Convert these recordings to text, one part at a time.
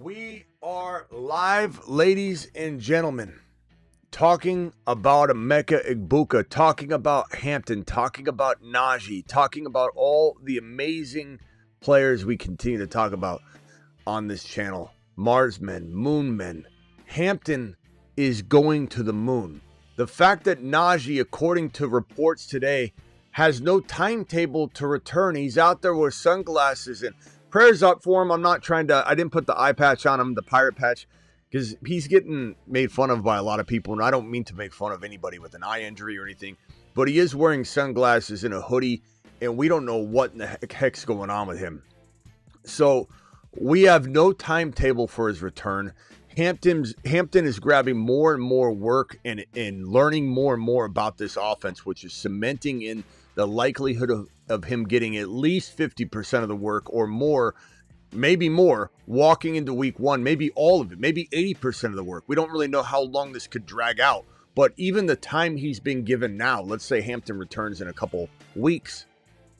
We are live, ladies and gentlemen, talking about Emeka Egbuka, talking about Hampton, talking about Najee, talking about all the amazing players we continue to talk about on this channel. Marsmen, Moonmen. Hampton is going to the moon. The fact that Najee, according to reports today, has no timetable to return. He's out there with sunglasses, and prayers up for him. I didn't put the eye patch on him, the pirate patch, because he's getting made fun of by a lot of people, and I don't mean to make fun of anybody with an eye injury or anything, but he is wearing sunglasses and a hoodie, and we don't know what in the heck's going on with him. So we have no timetable for his return. Hampton is grabbing more and more work and learning more and more about this offense, which is cementing in the likelihood of him getting at least 50% of the work or more, maybe more, walking into week one, maybe all of it, maybe 80% of the work. We don't really know how long this could drag out, but even the time he's been given now, let's say Hampton returns in a couple weeks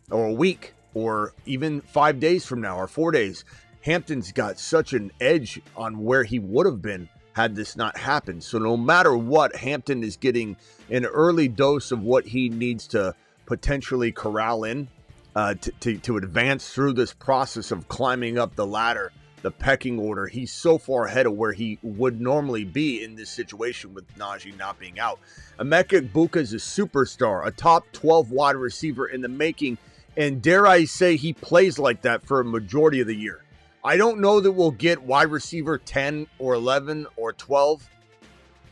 or a week or even 5 days from now or 4 days, Hampton's got such an edge on where he would have been had this not happened. So no matter what, Hampton is getting an early dose of what he needs to potentially corral in to advance through this process of climbing up the ladder, the pecking order. He's so far ahead of where he would normally be in this situation with Najee not being out. Emeka Egbuka is a superstar, a top 12 wide receiver in the making, and dare I say he plays like that for a majority of the year. I don't know that we'll get wide receiver 10 or 11 or 12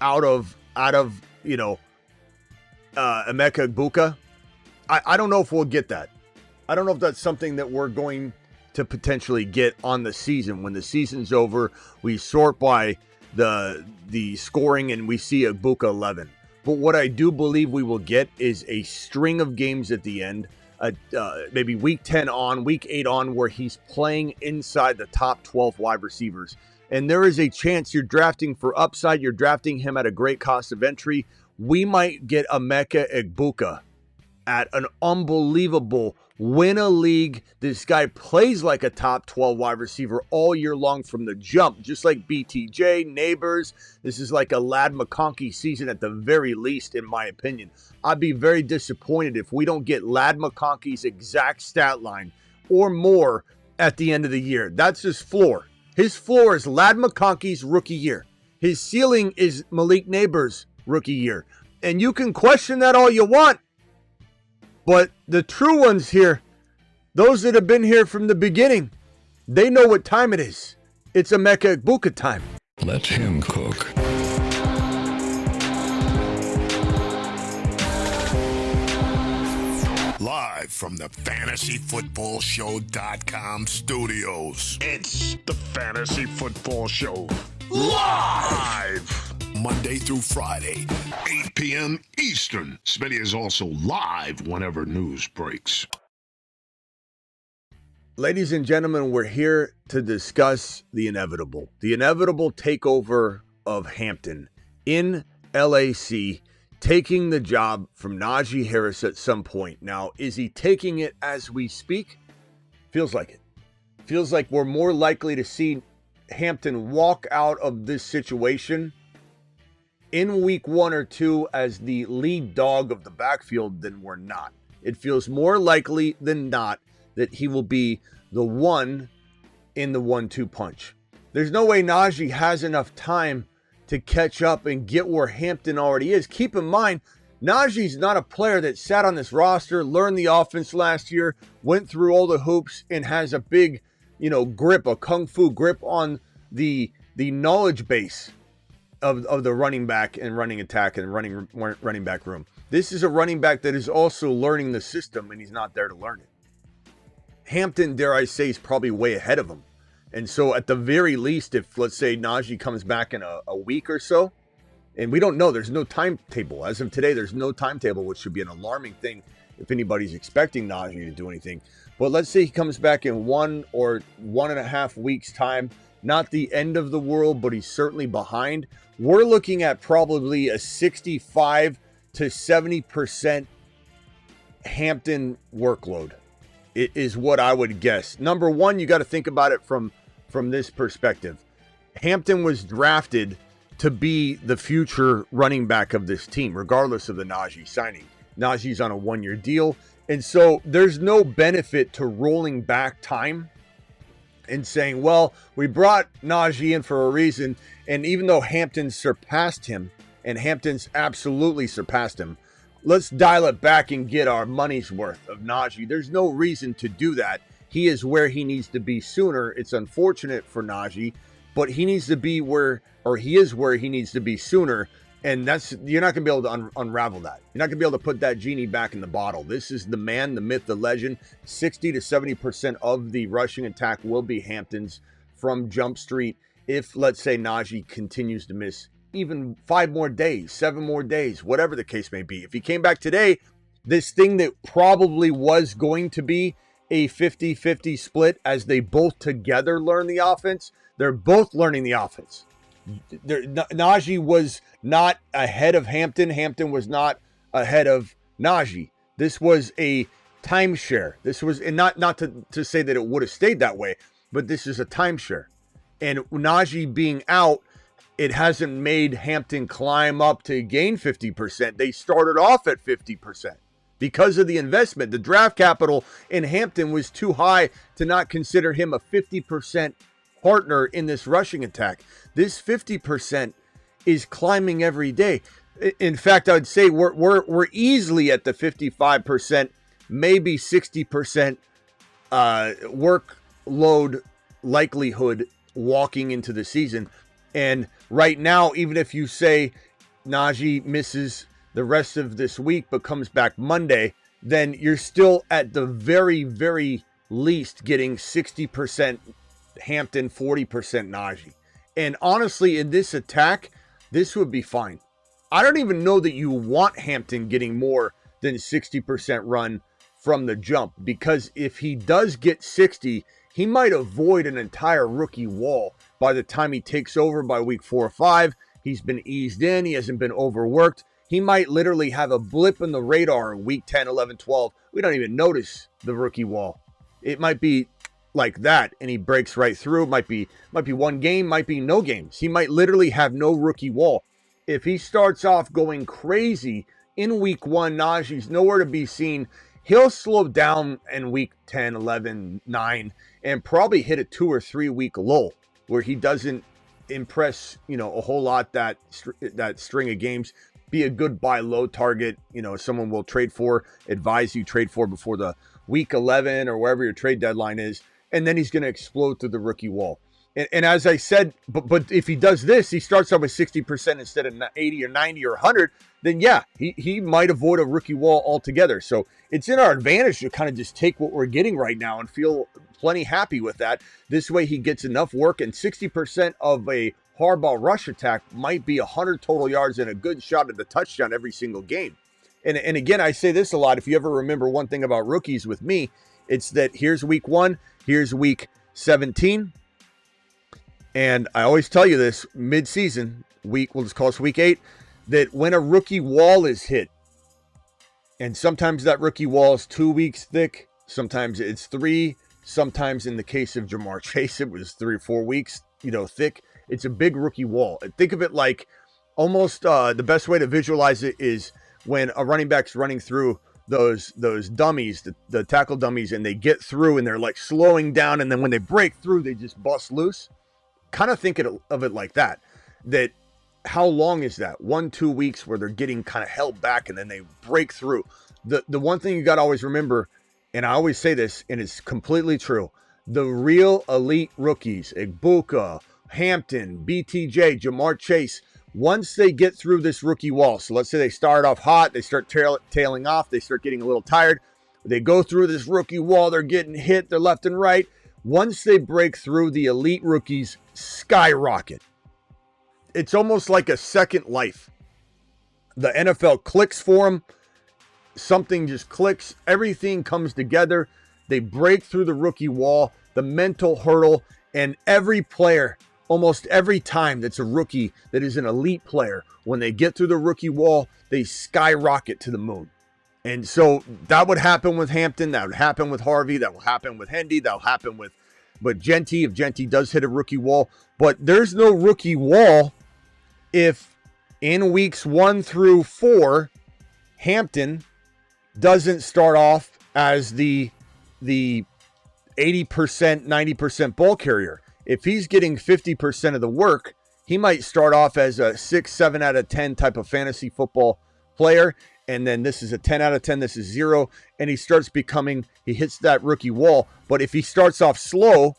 out of Emeka Egbuka. I don't know if we'll get that. I don't know if that's something that we're going to potentially get on the season. When the season's over, we sort by the scoring and we see Egbuka 11. But what I do believe we will get is a string of games at the end, maybe week 10 on, week 8 on, where he's playing inside the top 12 wide receivers. And there is a chance you're drafting for upside. You're drafting him at a great cost of entry. We might get Emeka Egbuka at an unbelievable win a league. This guy plays like a top 12 wide receiver all year long from the jump, just like BTJ, Neighbors. This is like a Lad McConkey season at the very least, in my opinion. I'd be very disappointed if we don't get Lad McConkey's exact stat line or more at the end of the year. That's his floor. His floor is Lad McConkey's rookie year. His ceiling is Malik Neighbors' rookie year. And you can question that all you want, but the true ones here, those that have been here from the beginning, they know what time it is. It's Emeka Egbuka time. Let him cook. Live from the FantasyFootballShow.com studios. It's the Fantasy Football Show. Live! Monday through Friday, 8 p.m. Eastern. Smitty is also live whenever news breaks. Ladies and gentlemen, we're here to discuss the inevitable takeover of Hampton in LAC, taking the job from Najee Harris at some point. Now, is he taking it as we speak? Feels like it. Feels like we're more likely to see Hampton walk out of this situation in week 1 or 2 as the lead dog of the backfield than we're not. It feels more likely than not that he will be the one in the 1-2 punch. There's no way Najee has enough time to catch up and get where Hampton already is. Keep in mind, Najee's not a player that sat on this roster, learned the offense last year, went through all the hoops, and has a big, grip, a kung fu grip on the knowledge base of the running back and running attack and running back room. This is a running back that is also learning the system, and he's not there to learn it. Hampton, dare I say, is probably way ahead of him. And so at the very least, if let's say Najee comes back in a week or so, and we don't know, there's no timetable. As of today, there's no timetable, which should be an alarming thing if anybody's expecting Najee to do anything. But let's say he comes back in 1 or 1.5 weeks time, not the end of the world, but he's certainly behind. We're looking at probably a 65 to 70% Hampton workload. It is what I would guess. Number one, you got to think about it from this perspective. Hampton was drafted to be the future running back of this team, regardless of the Najee signing. Najee's on a 1-year deal. And so there's no benefit to rolling back time and saying, well, we brought Najee in for a reason. And even though Hampton surpassed him, and Hampton's absolutely surpassed him, let's dial it back and get our money's worth of Najee. There's no reason to do that. He is where he needs to be sooner. It's unfortunate for Najee, but he needs to be he is where he needs to be sooner. And you're not going to be able to unravel that. You're not going to be able to put that genie back in the bottle. This is the man, the myth, the legend. 60 to 70% of the rushing attack will be Hampton's from Jump Street if, let's say, Najee continues to miss even 5 more days, 7 more days, whatever the case may be. If he came back today, this thing that probably was going to be a 50-50 split as they both together learn the offense, they're both learning the offense. Najee was not ahead of Hampton. Hampton was not ahead of Najee. This was a timeshare. This was, and not to say that it would have stayed that way, but this is a timeshare. And Najee being out, it hasn't made Hampton climb up to gain 50%. They started off at 50%. Because of the investment, the draft capital in Hampton was too high to not consider him a 50% partner in this rushing attack. This 50% is climbing every day. In fact, I would say we're easily at the 55%, maybe 60% workload likelihood walking into the season. And right now, even if you say Najee misses the rest of this week but comes back Monday, then you're still at the very, very least getting 60% Hampton, 40% Najee. And honestly, in this attack, this would be fine. I don't even know that you want Hampton getting more than 60% run from the jump, because if he does get 60, he might avoid an entire rookie wall by the time he takes over by week 4 or 5. He's been eased in. He hasn't been overworked. He might literally have a blip in the radar in week 10, 11, 12. We don't even notice the rookie wall. It might be like that, and he breaks right through. Might be 1 game, might be no games. He might literally have no rookie wall. If he starts off going crazy in week 1, Najee's nowhere to be seen. He'll slow down in week 10, 11, 9, and probably hit a 2 or 3 week lull where he doesn't impress, a whole lot that string of games. Be a good buy low target, someone will advise you trade for before the week 11 or wherever your trade deadline is. And then he's going to explode through the rookie wall. And as I said, but if he does this, he starts off with 60% instead of 80 or 90 or 100, then yeah, he might avoid a rookie wall altogether. So it's in our advantage to kind of just take what we're getting right now and feel plenty happy with that. This way he gets enough work, and 60% of a Harbaugh rush attack might be 100 total yards and a good shot at the touchdown every single game. And again, I say this a lot. If you ever remember one thing about rookies with me, it's that here's week 1, here's week 17. And I always tell you this mid-season, we'll just call this week 8, that when a rookie wall is hit, and sometimes that rookie wall is 2 weeks thick, sometimes it's 3, sometimes in the case of Jamar Chase, it was 3 or 4 weeks, thick. It's a big rookie wall. Think of it like almost the best way to visualize it is when a running back's running through those dummies, the tackle dummies, and they get through and they're like slowing down, and then when they break through, they just bust loose. Kind of think of it like that. That how long is that? 1-2 weeks where they're getting kind of held back and then they break through. The one thing you got to always remember, and I always say this, and it's completely true, the real elite rookies, Egubka, Hampton, BTJ, Jamar Chase, once they get through this rookie wall, so let's say they start off hot, they start tailing off, they start getting a little tired, they go through this rookie wall, they're getting hit, they're left and right. Once they break through, the elite rookies skyrocket. It's almost like a second life. The NFL clicks for them. Something just clicks. Everything comes together. They break through the rookie wall, the mental hurdle, and every player, almost every time that's a rookie that is an elite player, when they get through the rookie wall, they skyrocket to the moon. And so that would happen with Hampton. That would happen with Harvey. That will happen with Hendy. That will happen with but Genty, if Genty does hit a rookie wall, but there's no rookie wall if in weeks 1 through 4, Hampton doesn't start off as the 80%, 90% ball carrier. If he's getting 50% of the work, he might start off as a 6, 7 out of 10 type of fantasy football player. And then this is a 10 out of 10. This is 0. And he starts becoming, he hits that rookie wall. But if he starts off slow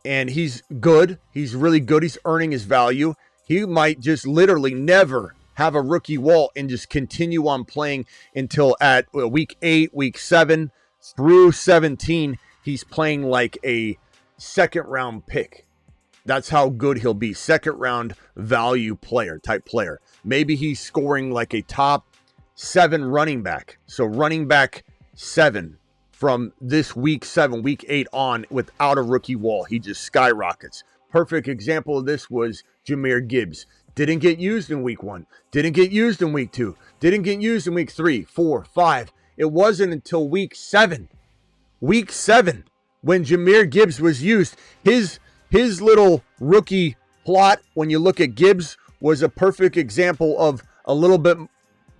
and he's good, he's really good, he's earning his value, he might just literally never have a rookie wall and just continue on playing until at week 8, week 7 through 17, he's playing like a second round pick. That's how good he'll be. Second round value type player. Maybe he's scoring like a top 7 running back. So running back 7 from this week 7, week 8 on without a rookie wall. He just skyrockets. Perfect example of this was Jahmyr Gibbs. Didn't get used in week 1. Didn't get used in week 2. Didn't get used in week 3, 4, 5. It wasn't until week 7. Week 7 when Jahmyr Gibbs was used. His little rookie plot, when you look at Gibbs, was a perfect example of a little bit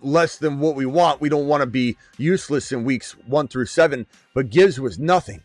less than what we want. We don't want to be useless in weeks 1 through 7, but Gibbs was nothing.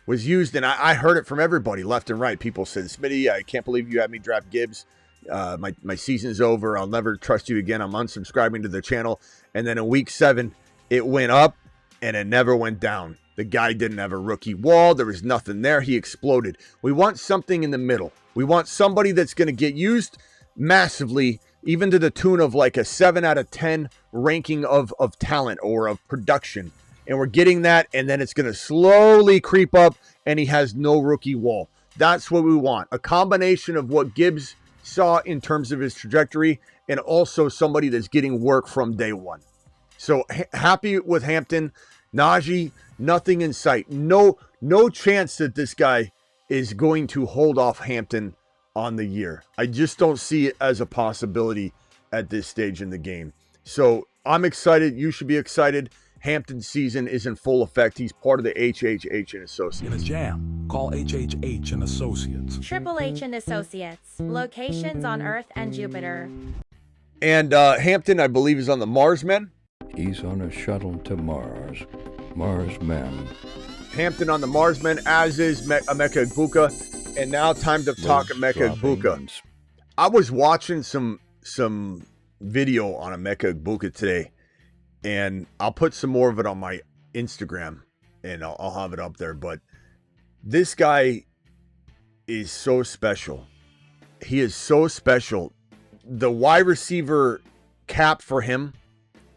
Was used, and I heard it from everybody left and right. People said, Smitty, I can't believe you had me draft Gibbs. My season's over. I'll never trust you again. I'm unsubscribing to the channel. And then in week 7, it went up and it never went down. The guy didn't have a rookie wall. There was nothing there. He exploded. We want something in the middle. We want somebody that's going to get used massively, even to the tune of like a 7 out of 10 ranking of talent or of production. And we're getting that, and then it's going to slowly creep up, and he has no rookie wall. That's what we want. A combination of what Gibbs saw in terms of his trajectory and also somebody that's getting work from day one. So happy with Hampton. Najee, nothing in sight. No chance that this guy is going to hold off Hampton on the year. I just don't see it as a possibility at this stage in the game. So I'm excited. You should be excited. Hampton's season is in full effect. He's part of the HHH and Associates. In a jam, call HHH and Associates. Triple H and Associates. Locations on Earth and Jupiter. And Hampton, I believe, is on the Marsmen. He's on a shuttle to Mars. Marsmen. Hampton on the Marsmen, as is Emeka Egbuka. And now time to talk Emeka Egbuka. I was watching some video on Emeka Egbuka today. And I'll put some more of it on my Instagram, and I'll have it up there. But this guy is so special. He is so special. The wide receiver cap for him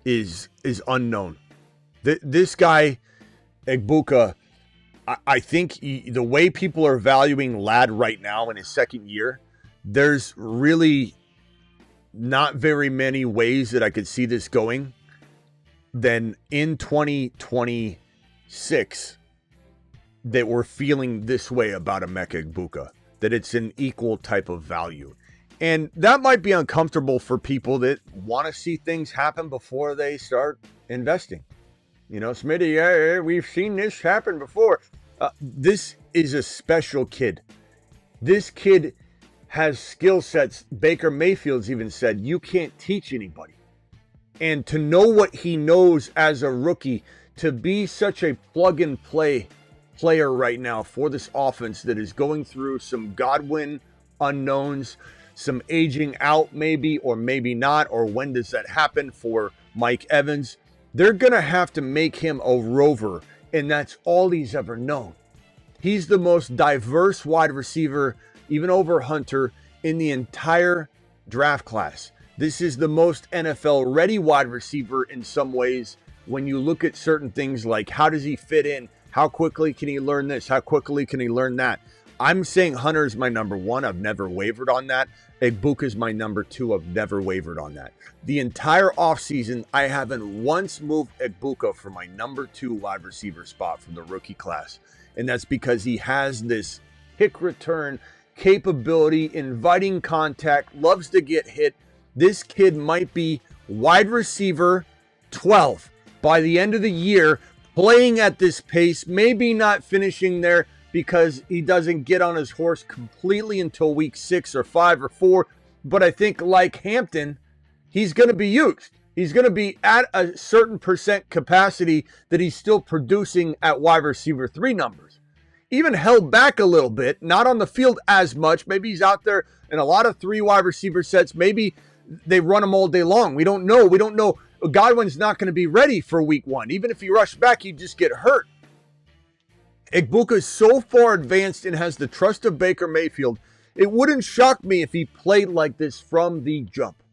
is unknown. This guy, Egbuka, I think the way people are valuing Lad right now in his second year, there's really not very many ways that I could see this going. Then in 2026 that we're feeling this way about Emeka Egbuka, that it's an equal type of value. And that might be uncomfortable for people that want to see things happen before they start investing. You know, Smitty, yeah, we've seen this happen before. This is a special kid. This kid has skill sets. Baker Mayfield's even said, you can't teach anybody. And to know what he knows as a rookie, to be such a plug-and-play player right now for this offense that is going through some Godwin unknowns, some aging out maybe, or maybe not, or when does that happen for Mike Evans? They're going to have to make him a rover, and that's all he's ever known. He's the most diverse wide receiver, even over Hunter, in the entire draft class. This is the most NFL-ready wide receiver in some ways when you look at certain things like how does he fit in? How quickly can he learn this? How quickly can he learn that? I'm saying Hunter is my number 1. I've never wavered on that. Egbuka is my number 2. I've never wavered on that. The entire offseason, I haven't once moved Egbuka for my number 2 wide receiver spot from the rookie class. And that's because he has this kick return capability, inviting contact, loves to get hit. This kid might be wide receiver 12 by the end of the year, playing at this pace, maybe not finishing there because he doesn't get on his horse completely until week 6 or 5 or 4. But I think like Hampton, he's going to be used. He's going to be at a certain percent capacity that he's still producing at wide receiver 3 numbers. Even held back a little bit, not on the field as much. Maybe he's out there in a lot of 3 wide receiver sets. Maybe they run him all day long. We don't know. We don't know. Godwin's not going to be ready for week 1. Even if he rushed back, he'd just get hurt. Egbuka is so far advanced and has the trust of Baker Mayfield. It wouldn't shock me if he played like this from the jump.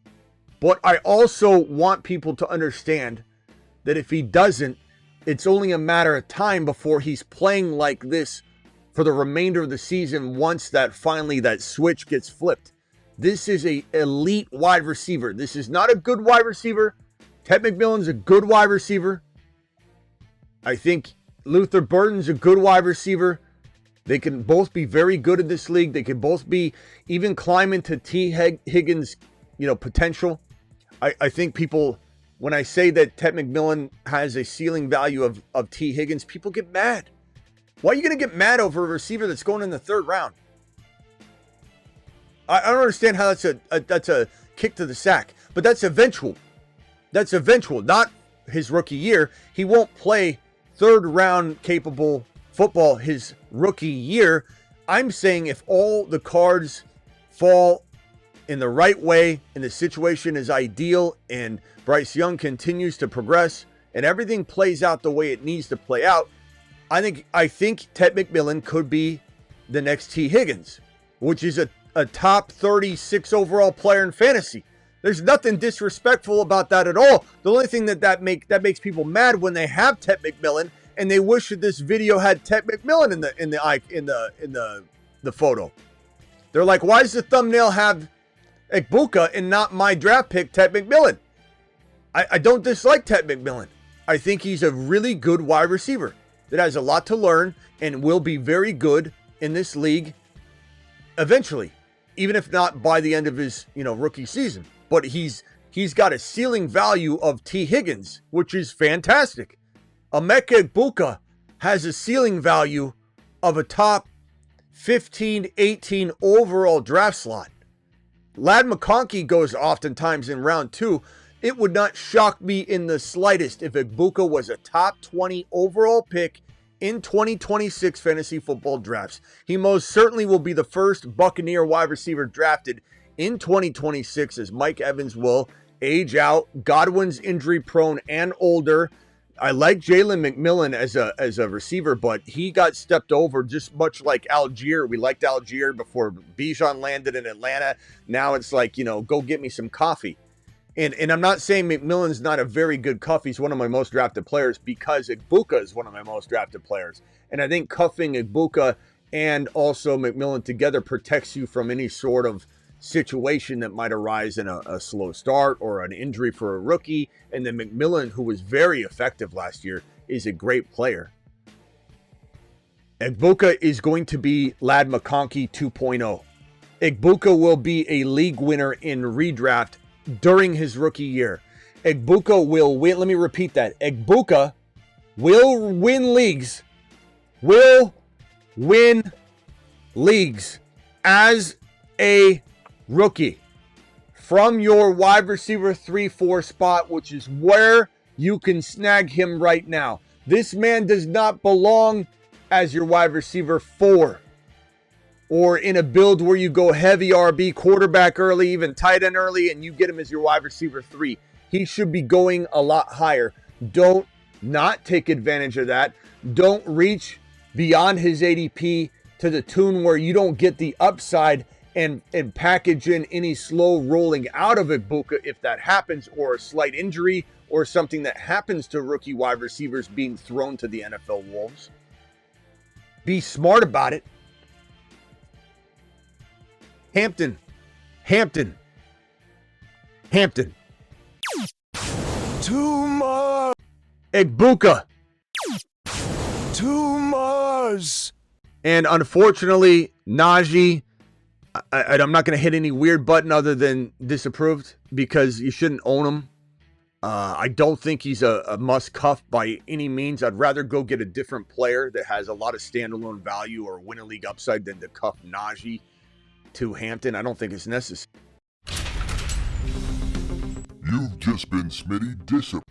But I also want people to understand that if he doesn't, it's only a matter of time before he's playing like this for the remainder of the season once that switch gets flipped. This is an elite wide receiver. This is not a good wide receiver. Ted McMillan's a good wide receiver. I think Luther Burton's a good wide receiver. They can both be very good in this league. They can both be even climb into T. Higgins, potential. I think people, when I say that Ted McMillan has a ceiling value of T. Higgins, people get mad. Why are you going to get mad over a receiver that's going in the 3rd round? I don't understand how that's a kick to the sack, but that's eventual. That's eventual, not his rookie year. He won't play 3rd round capable football his rookie year. I'm saying if all the cards fall in the right way and the situation is ideal and Bryce Young continues to progress and everything plays out the way it needs to play out, I think Ted McMillan could be the next T. Higgins, which is a top 36 overall player in fantasy. There's nothing disrespectful about that at all. The only thing that makes people mad when they have Ted McMillan and they wish that this video had Ted McMillan in the photo. They're like, why does the thumbnail have Egbuka and not my draft pick, Ted McMillan? I don't dislike Ted McMillan. I think he's a really good wide receiver that has a lot to learn and will be very good in this league eventually, even if not by the end of his rookie season. But he's got a ceiling value of T. Higgins, which is fantastic. Emeka Egbuka has a ceiling value of a top 15, 18 overall draft slot. Ladd McConkey goes oftentimes in round 2. It would not shock me in the slightest if Egbuka was a top 20 overall pick in 2026 fantasy football drafts. He most certainly will be the first Buccaneer wide receiver drafted in 2026, as Mike Evans will age out. Godwin's injury prone and older. I like Jalen McMillan as a receiver, but he got stepped over just much like Algier. We liked Algier before Bijan landed in Atlanta. Now it's like, go get me some coffee. And I'm not saying McMillan's not a very good cuff. He's one of my most drafted players because Egbuka is one of my most drafted players. And I think cuffing Egbuka and also McMillan together protects you from any sort of situation that might arise in a slow start or an injury for a rookie. And then McMillan, who was very effective last year, is a great player. Egbuka is going to be Ladd McConkey 2.0. Egbuka will be a league winner in redraft during his rookie year. Egbuka will win. Let me repeat that. Egbuka will win leagues. Will win leagues as a rookie from your wide receiver 3-4 spot, which is where you can snag him right now. This man does not belong as your wide receiver 4 or in a build where you go heavy RB, quarterback early, even tight end early, and you get him as your wide receiver 3. He should be going a lot higher. Don't not take advantage of that. Don't reach beyond his ADP to the tune where you don't get the upside and package in any slow rolling out of Egbuka if that happens, or a slight injury or something that happens to rookie wide receivers being thrown to the NFL Wolves. Be smart about it. Hampton. Too much. Egbuka. Too much. And unfortunately, Najee, I'm not going to hit any weird button other than disapproved because you shouldn't own him. I don't think he's a must cuff by any means. I'd rather go get a different player that has a lot of standalone value or win a league upside than to cuff Najee to Hampton. I don't think it's necessary. You've just been Smitty disciplined.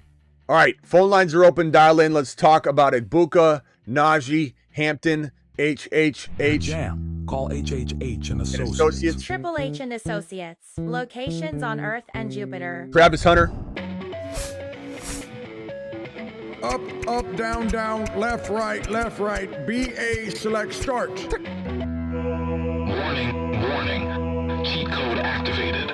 All right, phone lines are open. Dial in. Let's talk about Egbuka, Najee, Hampton, HHH. Jam. Call HHH and Associates. Associates. Triple H and Associates. Locations on Earth and Jupiter. Travis Hunter. Up, up, down, down, left, right, BA, select, start. Warning, warning. Cheat code activated.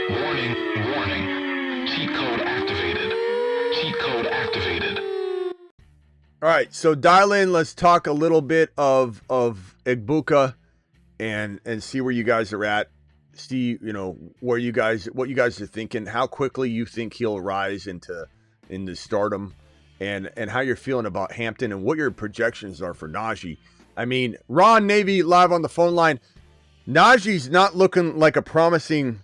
Warning, warning. Cheat code activated. Cheat code activated. All right, so dial in. Let's talk a little bit of Egbuka and see where you guys are at. See, what you guys are thinking, how quickly you think he'll rise into stardom, and how you're feeling about Hampton and what your projections are for Najee. I mean, Ron Navy live on the phone line. Najee's not looking like a promising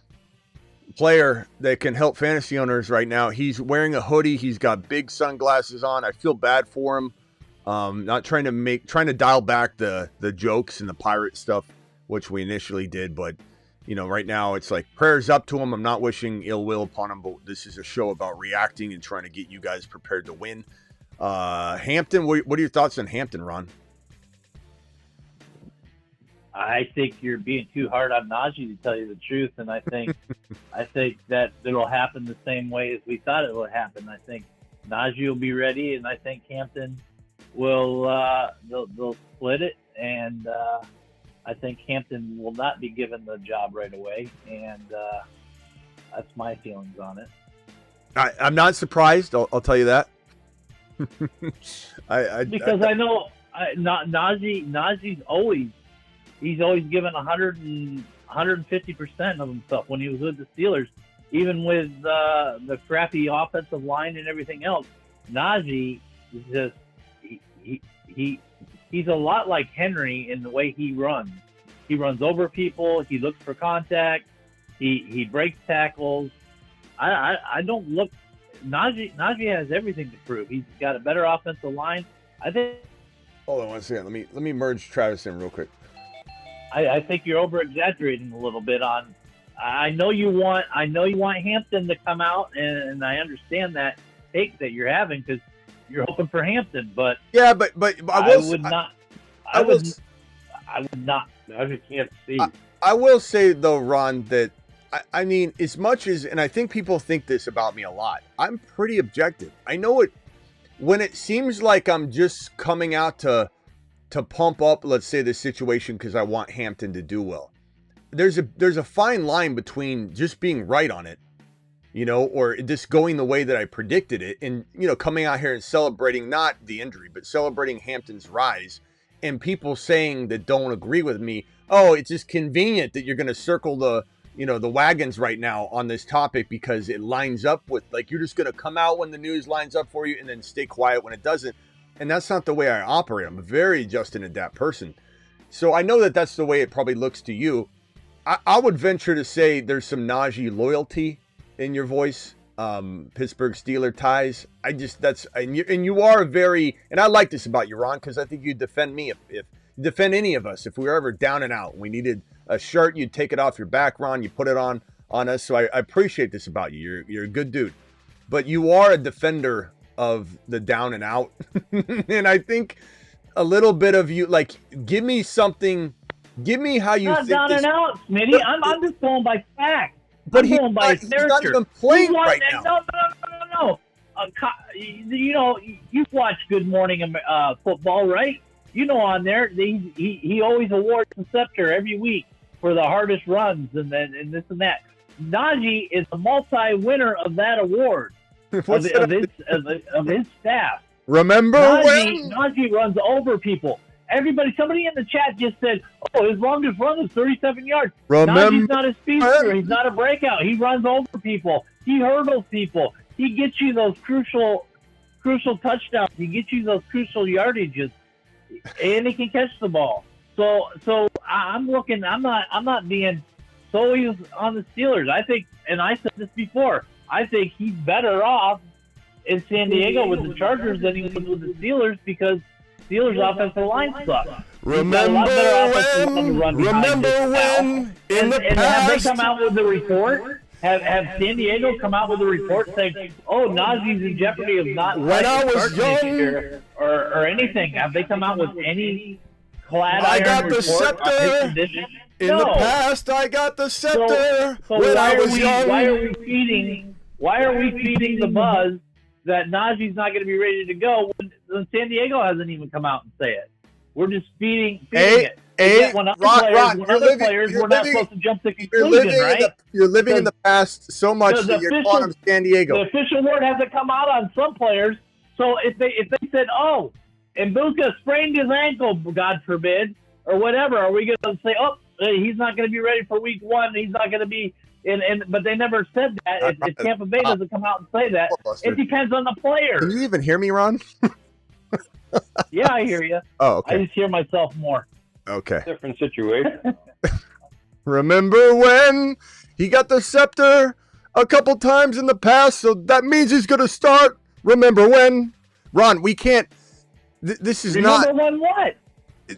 player that can help fantasy owners right now. He's wearing a hoodie. He's got big sunglasses on. I feel bad for him. Not trying to dial back the jokes and the pirate stuff, which we initially did, but right now it's like prayers up to him. I'm not wishing ill will upon him, but this is a show about reacting and trying to get you guys prepared to win. Hampton, what are your thoughts on Hampton, Ron? I think you're being too hard on Najee, to tell you the truth, and I think that it'll happen the same way as we thought it would happen. I think Najee will be ready, and I think Hampton will they'll split it, and I think Hampton will not be given the job right away, and that's my feelings on it. I'm not surprised. I'll tell you that. Because I know Najee's always given 150% of himself when he was with the Steelers, even with the crappy offensive line and everything else. Najee is just he's a lot like Henry in the way he runs. He runs over people. He looks for contact. He breaks tackles. I don't look. Najee has everything to prove. He's got a better offensive line. I think. Hold on one second. Let me merge Travis in real quick. I think you're over exaggerating a little bit on. I know you want Hampton to come out, and I understand that take that you're having because you're hoping for Hampton, but yeah, but I would not. I just can't see. I will say though, Ron, that I mean, as much as, and I think people think this about me a lot, I'm pretty objective. I know it when it seems like I'm just coming out to pump up, let's say, the situation because I want Hampton to do well. There's a fine line between just being right on it, or just going the way that I predicted it, and coming out here and celebrating not the injury, but celebrating Hampton's rise, and people saying that don't agree with me, oh, it's just convenient that you're going to circle the wagons right now on this topic because it lines up with, like, you're just going to come out when the news lines up for you and then stay quiet when it doesn't. And that's not the way I operate. I'm a very adjust and adapt person. So I know that that's the way it probably looks to you. I would venture to say there's some Najee loyalty in your voice. Pittsburgh Steeler ties. And you are very, and I like this about you, Ron, because I think you'd defend me if you defend any of us. If we were ever down and out, we needed a shirt, you'd take it off your back, Ron, you put it on us. So I appreciate this about you. You're a good dude. But you are a defender of the down and out. And I think a little bit of you, like, give me something, give me how you not think down this, and out, Smitty. I'm just going by facts. but I'm going by he's not character. even playing right now. No. You've watched Good Morning Football, right? On there, he always awards the scepter every week for the hardest runs and this and that. Najee is a multi-winner of that award. Of his staff. Remember when Najee runs over people. somebody in the chat just said, "Oh, his longest run is 37 yards." Remember, Najee's not a speedster. He's not a breakout. He runs over people. He hurdles people. He gets you those crucial touchdowns. He gets you those crucial yardages, and he can catch the ball. So I'm looking. I'm not being solely on the Steelers. I think, and I said this before, I think he's better off in San Diego with the Chargers than he was with the Steelers because Steelers' offensive line sucks. remember when in the And have they past. come out with a report? Have San Diego come out with a report saying, "Oh, Najee's in jeopardy of not When I was starting young- this year," or anything? Have they come out with any clad I iron got the report on his scepter. condition? In No. the past, I got the scepter So when why I was young. Why are we feeding the buzz that Najee's not going to be ready to go when San Diego hasn't even come out and say it? We're just feeding it. Yet when other players, we're not supposed to jump to conclusion, right? You're living in the past so much the that you're calling them San Diego. The official word hasn't come out on some players. So if they said, "Oh, Egbuka sprained his ankle," God forbid, or whatever, are we going to say, "Oh, he's not going to be ready for week 1. He's not going to be." But they never said that. If Tampa Bay doesn't come out and say that, it depends on the player. Can you even hear me, Ron? Yeah, I hear you. Oh, okay. I just hear myself more. Okay. Different situation. Remember when he got the scepter a couple times in the past, so that means he's going to start. Remember when? Ron, we can't. This is Remember not. when what?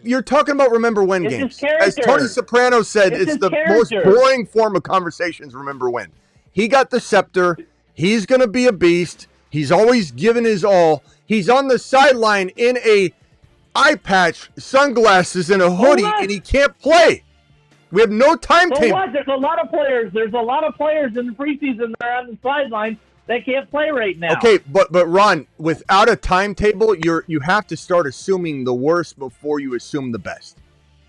You're talking about remember when It's games. his character. As Tony Soprano said, It's it's his the most character. boring form of conversations. Remember when? He got the scepter. He's going to be a beast. He's always given his all. He's on the sideline in a eye patch, sunglasses, and a hoodie, what? and he can't play. We have no So timetable. what? There's a lot of players. There's a lot of players in the preseason that are on the sideline that can't play right now. Okay, but Ron, without a timetable, you have to start assuming the worst before you assume the best.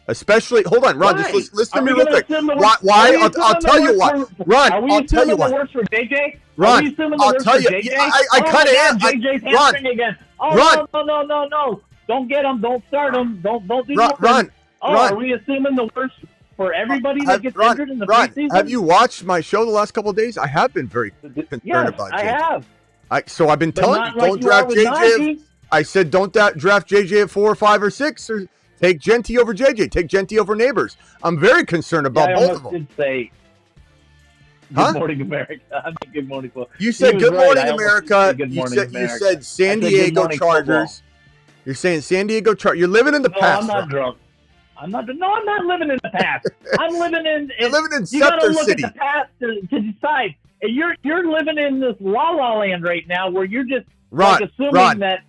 Especially, hold on, Ron, Why? just listen Are to me we real gonna quick. assume the Why? worst- are we I'll assuming tell the you why. worst for- Ron, Are we I'll tell you assuming why. the worst for JJ? Are Ron, we assuming the I'll worst tell for you. JJ? Yeah, I Oh, kinda my am. God, JJ's Ron, hamstring again. Oh, Ron. no. Don't get him. Don't start him. Don't do Ron, nothing. Ron, Oh, Ron. are we assuming the worst for everybody that gets Ron, injured in the Ron, preseason? have you watched my show the last couple of days? I have been very concerned Yes, about I JJ. have. So I've been But telling not you, like don't you are draft with JJ. Najee. I said don't draft JJ at 4 or 5 or 6, or take Genty over JJ. Take Genty over Neighbors. I'm very concerned about I both almost of them. did say Huh? Good Morning America. I mean, Good Morning Football. You said He was Good right. Morning I almost America. did Good You Morning said America. San I said Good Diego Morning Chargers. You're saying San Diego Chargers. You're living in the No, past. I'm not Ron. drunk. I'm not living in the past. I'm living in. You're living in You gotta Scepter look City. at the past to decide. And you're living in this la la land right now, where you're just Ron, like assuming Ron, that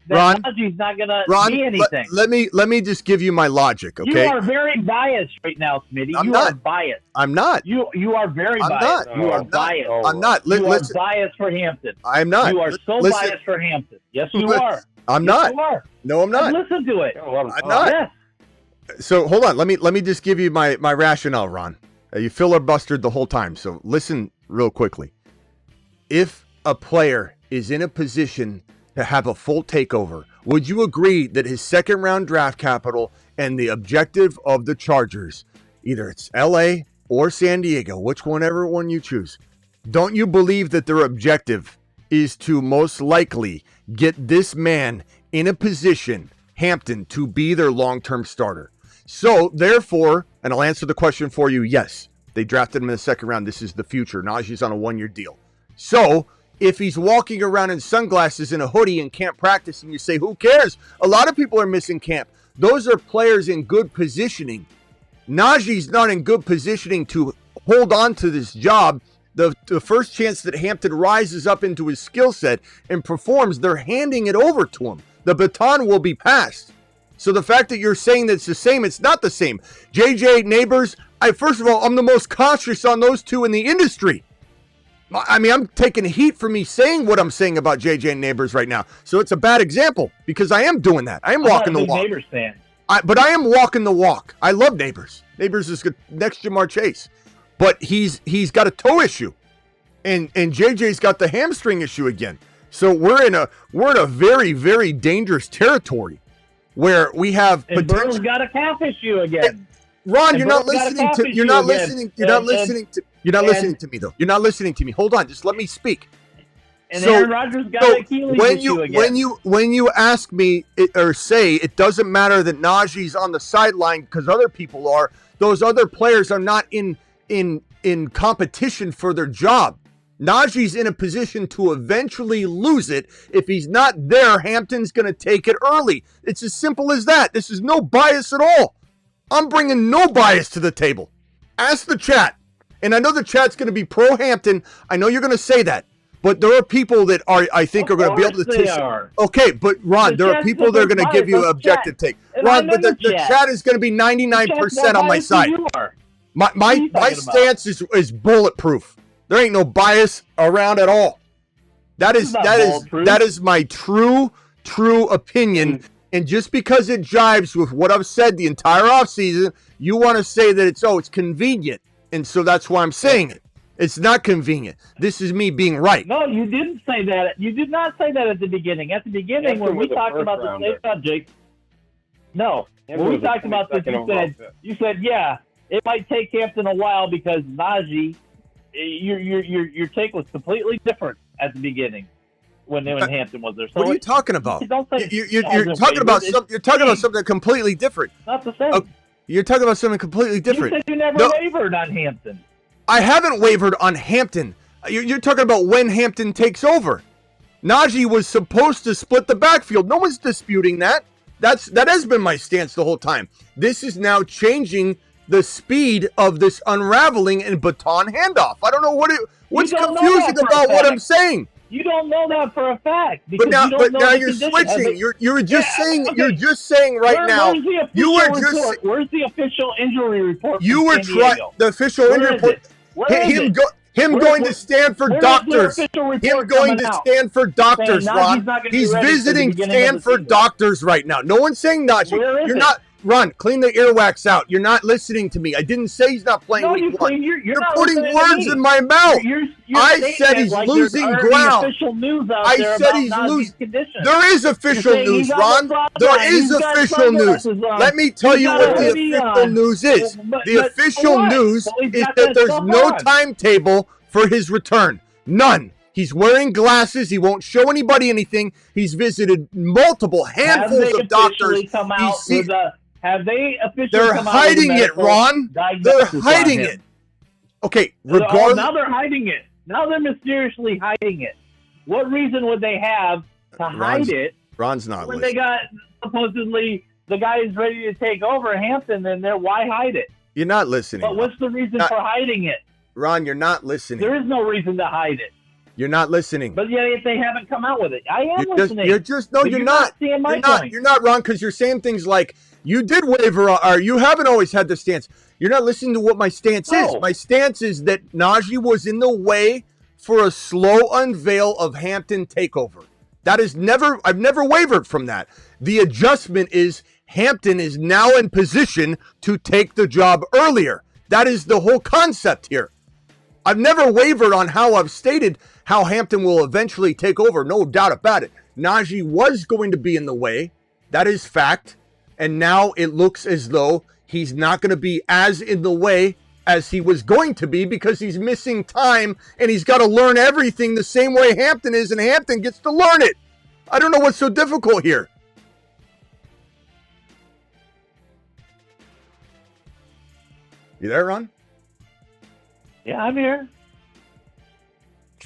Ron, Najee's not gonna Ron, be anything. let me just give you my logic, okay? You are very biased right now, Smitty. I'm You not. are biased. I'm not. You are very I'm biased. not. You are I'm not. biased. I'm not. You are Listen, biased for Hampton. I'm not. You are so Listen, biased for Hampton. Yes, you Listen, are. I'm Yes, not. You are. No, I'm not. Listen to it. I'm not. Yes. So hold on. Let me just give you my rationale, Ron. You filibustered the whole time. So listen real quickly. If a player is in a position to have a full takeover, would you agree that his second round draft capital and the objective of the Chargers, either it's LA or San Diego, whichever one you choose, don't you believe that their objective is to most likely get this man in a position, Hampton, to be their long-term starter? So therefore, and I'll answer the question for you, yes, they drafted him in the second round. This is the future. Najee's on a 1-year deal. So if he's walking around in sunglasses and a hoodie and can't practice, and you say, who cares? A lot of people are missing camp. Those are players in good positioning. Najee's not in good positioning to hold on to this job. The first chance that Hampton rises up into his skill set and performs, they're handing it over to him. The baton will be passed. So the fact that you're saying that it's the same, it's not the same. JJ, Neighbors, first of all, I'm the most cautious on those two in the industry. I mean, I'm taking heat for me saying what I'm saying about JJ and Neighbors right now. So it's a bad example because I am doing that. I am walking the walk. Neighbors fan. But I am walking the walk. I love Neighbors. Neighbors is good, next Jamar Chase. But he's got a toe issue. And JJ's got the hamstring issue again. So we're in a very, very dangerous territory. where we have And potential. Burrow's got a calf issue again. Ron, And you're not Burrow's got a listening calf to. You're issue not again. listening. You're not listening to. You're not listening to me though. You're not listening to me. Hold on, just let me speak. And Aaron Rodgers got an Achilles issue again. When you ask me or say it doesn't matter that Najee's on the sideline because other people are, those other players are not in competition for their job. Najee's in a position to eventually lose it. If he's not there, Hampton's going to take it early. It's as simple as that. This is no bias at all. I'm bringing no bias to the table. Ask the chat. And I know the chat's going to be pro Hampton. I know you're going to say that. But there are people that I think are going to be able to take. Okay, but Ron, there are people that are going to give you an objective take. Ron, but the chat is going to be 99% on my side. My stance is bulletproof. There ain't no bias around at all. That is my true opinion. And just because it jives with what I've said the entire offseason, you want to say that it's convenient. And so that's why I'm saying it. It's not convenient. This is me being right. No, you didn't say that. You did not say that at the beginning. At the beginning, when we talked about the same subject, when we talked about this, you said, yeah, it might take Hampton a while because Najee, your take was completely different at the beginning when Hampton was there. So what are you talking about? Don't say you're talking about something. You're talking about something completely different. Not the same. You're talking about something completely different. You said you never wavered on Hampton. I haven't wavered on Hampton. You're talking about when Hampton takes over. Najee was supposed to split the backfield. No one's disputing that. That has been my stance the whole time. This is now changing the speed of this unraveling and baton handoff. I don't know what's confusing about what I'm saying. You don't know that for a fact. But now you're switching. You're just saying. Okay. You're just saying right now. Where's the official injury report? You were trying the official injury report. Him going to Stanford doctors. Him going to Stanford doctors, Ron. He's visiting Stanford doctors right now. No one's saying Najee. You're not. Ron, clean the earwax out. You're not listening to me. I didn't say he's not playing week one. You're putting words in my mouth. I said he's losing ground. I said he's losing. There is official news, Ron. There is official news. Let me tell you what the official news is. The official news is that there's no timetable for his return. None. He's wearing glasses. He won't show anybody anything. He's visited multiple handfuls of doctors. Have they officially They're come hiding out it, Ron. They're hiding it. Okay, regardless. Now they're hiding it. Now they're mysteriously hiding it. What reason would they have to hide it? Ron's not when listening. They got supposedly the guy is ready to take over Hampton, and why hide it? You're not listening. But what's the reason for hiding it? Ron, you're not listening. There is no reason to hide it. You're not listening. But yet they haven't come out with it. I am listening. You're not. You're not, Ron, because you're saying things like, you did waver, or you haven't always had the stance. You're not listening to what my stance is. My stance is that Najee was in the way for a slow unveil of Hampton takeover. I've never wavered from that. The adjustment is Hampton is now in position to take the job earlier. That is the whole concept here. I've never wavered on how I've stated how Hampton will eventually take over. No doubt about it. Najee was going to be in the way. That is fact. And now it looks as though he's not going to be as in the way as he was going to be because he's missing time and he's got to learn everything the same way Hampton is, and Hampton gets to learn it. I don't know what's so difficult here. You there, Ron? Yeah, I'm here.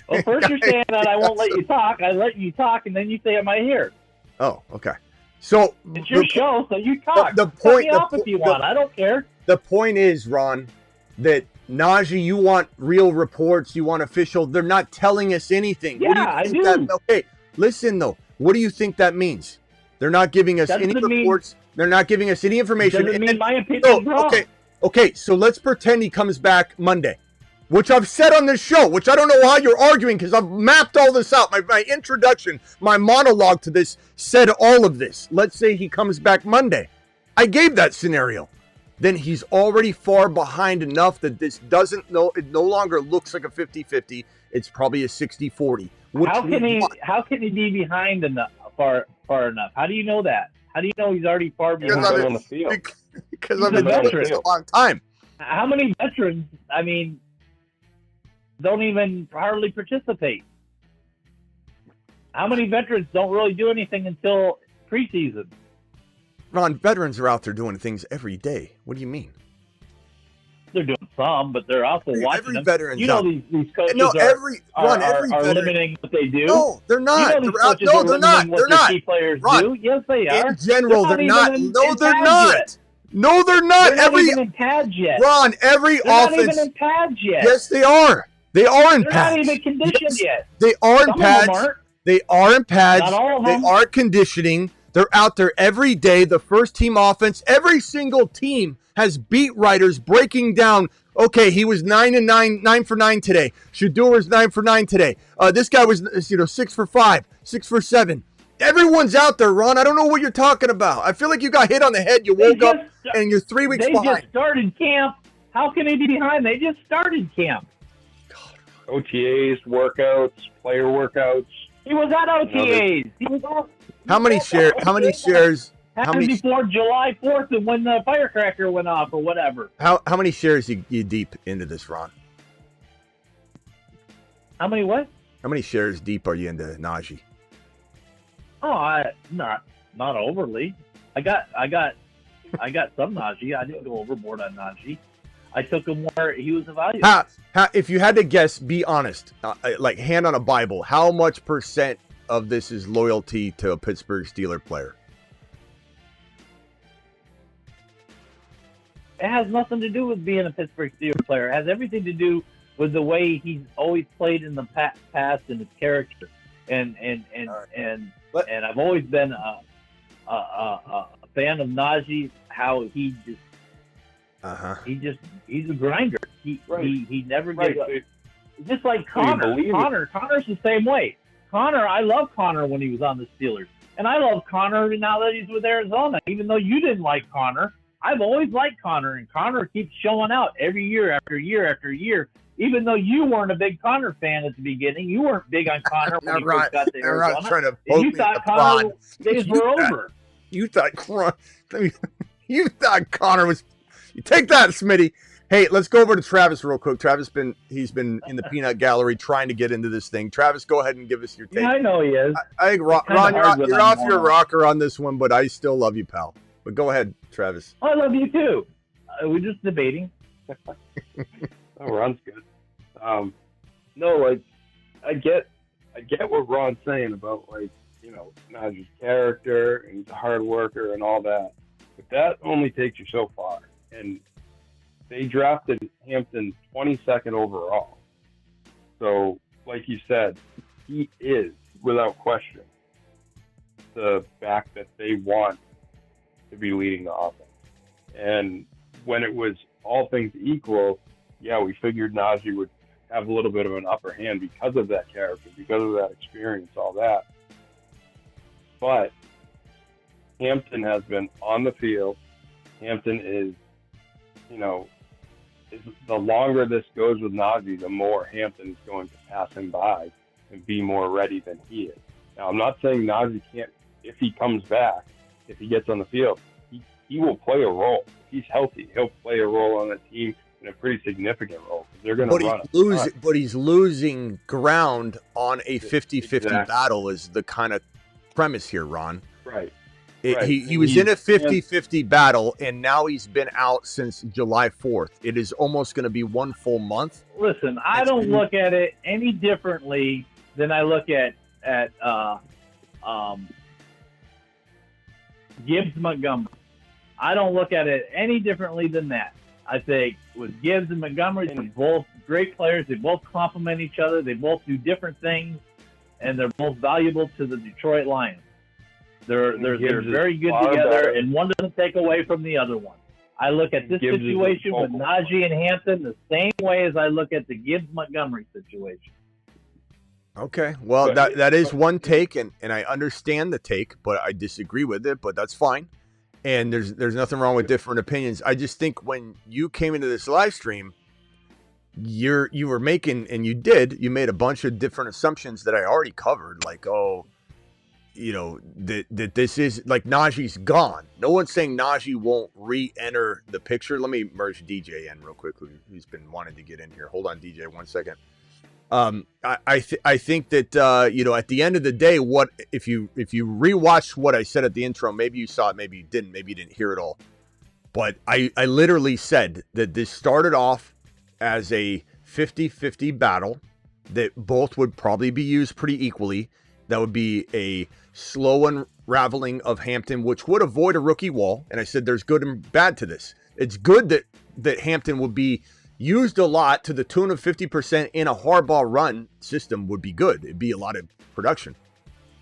Well, first you're saying that I won't let you talk. I let you talk, and then you say, am I here? Oh, okay. So it's your show, so you talk. The point, Cut me off if you want. I don't care. The point is, Ron, that Najee, you want real reports, you want official. They're not telling us anything. Yeah, I do. Okay, listen though. What do you think that means? They're not giving us any reports. They're not giving us any information. Doesn't mean my opinion is wrong. Okay. So let's pretend he comes back Monday, which I've said on this show, which I don't know how you're arguing because I've mapped all this out. My introduction, my monologue to this said all of this. Let's say he comes back Monday. I gave that scenario. Then he's already far behind enough that this it no longer looks like a 50-50. It's probably a 60-40. How can he be behind enough far enough? How do you know that? How do you know he's already far Because behind? I've on the field. because He's I've been a doing veteran. this a long time. How many veterans, I mean, don't even hardly participate? How many veterans don't really do anything until preseason? Ron, veterans are out there doing things every day. What do you mean? They're doing some, but they're also watching Every them. veteran's You know, out. these coaches No, are, every are, every are veteran. limiting what they do. No, they're not. You know these They're out. coaches No, are they're not. limiting what They're their not. key players Ron, do. Yes, they are. In general, they're not. Even No, they're pads not. yet. No, they're not. They're not Every even in pads yet. Ron, every They're not offense. even in pads yet. Yes, they are. They are in They're pads. not even conditioned yet. They are in Some of them pads. aren't. They are in pads. Not all of They them. are conditioning. They're out there every day. The first team offense. Every single team has beat writers breaking down. Okay, he was 9 for 9 today. Shador was 9 for 9 today. This guy was 6 for 5, 6 for 7. Everyone's out there, Ron. I don't know what you're talking about. I feel like you got hit on the head. You woke up and you're 3 weeks They behind. just started camp. How can they be behind? They just started camp. OTAs, workouts, player workouts. He was at OTAs. He was off. How many shares? Happened before July 4th and when the firecracker went off or whatever. How many shares you deep into this, Ron? How many what? How many shares deep are you into Najee? Oh, not overly. I got some Najee. I didn't go overboard on Najee. I took him where he was evaluated. If you had to guess, be honest, like hand on a Bible, how much percent of this is loyalty to a Pittsburgh Steeler player? It has nothing to do with being a Pittsburgh Steelers player. It has everything to do with the way he's always played in the past and his character. And I've always been a fan of Najee. How he just he's a grinder. He never gives up. Just like Connor. Connor's the same way. I love Connor when he was on the Steelers, and I love Connor now that he's with Arizona. Even though you didn't like Connor, I've always liked Connor, and Connor keeps showing out every year after year after year. Even though you weren't a big Connor fan at the beginning, you weren't big on Connor when he first got to Arizona. Trying to And you thought Connor days were over. You thought Connor was. You take that, Smitty. Hey, let's go over to Travis real quick. He's been in the peanut gallery trying to get into this thing. Travis, go ahead and give us your take. Yeah, I know he is. I think Ron, you're off your rocker on this one, but I still love you, pal. But go ahead, Travis. I love you too. We're just debating. Oh, Ron's good. No, I get what Ron's saying about Najee's character and he's a hard worker and all that, but that only takes you so far. And they drafted Hampton 22nd overall, so like you said, he is without question the back that they want to be leading the offense. And when it was all things equal, yeah, we figured Najee would have a little bit of an upper hand because of that character, because of that experience, all that. But Hampton has been on the field. Hampton is, the longer this goes with Najee, the more Hampton is going to pass him by and be more ready than he is. Now, I'm not saying Najee can't, if he comes back, if he gets on the field, he will play a role. If he's healthy, he'll play a role on the team, in a pretty significant role. They're going to run. But he's losing ground on a 50-50 battle is the kind of premise here, Ron. Right. He was in a 50-50 battle, and now he's been out since July 4th. It is almost going to be 1 full month. Listen, I don't look at it any differently than I look at Gibbs Montgomery. I don't look at it any differently than that. I think with Gibbs and Montgomery, they're both great players. They both complement each other. They both do different things, and they're both valuable to the Detroit Lions. They're very good together, and one doesn't take away from the other one. I look at this situation with Najee and Hampton the same way as I look at the Gibbs-Montgomery situation. Okay, well, that is one take, and I understand the take, but I disagree with it, but that's fine. And there's nothing wrong with different opinions. I just think when you came into this live stream, you were making, and you made a bunch of different assumptions that I already covered. Like, that this is like Najee's gone. No one's saying Najee won't re-enter the picture. Let me merge DJ in real quickly. He's been wanting to get in here. Hold on, DJ, 1 second. I think that at the end of the day, what if you rewatched what I said at the intro, maybe you saw it, maybe you didn't hear it all. But I literally said that this started off as a 50-50 battle that both would probably be used pretty equally. That would be a slow unraveling of Hampton, which would avoid a rookie wall. And I said there's good and bad to this. It's good that Hampton would be used a lot to the tune of 50% in a hardball run system would be good. It'd be a lot of production.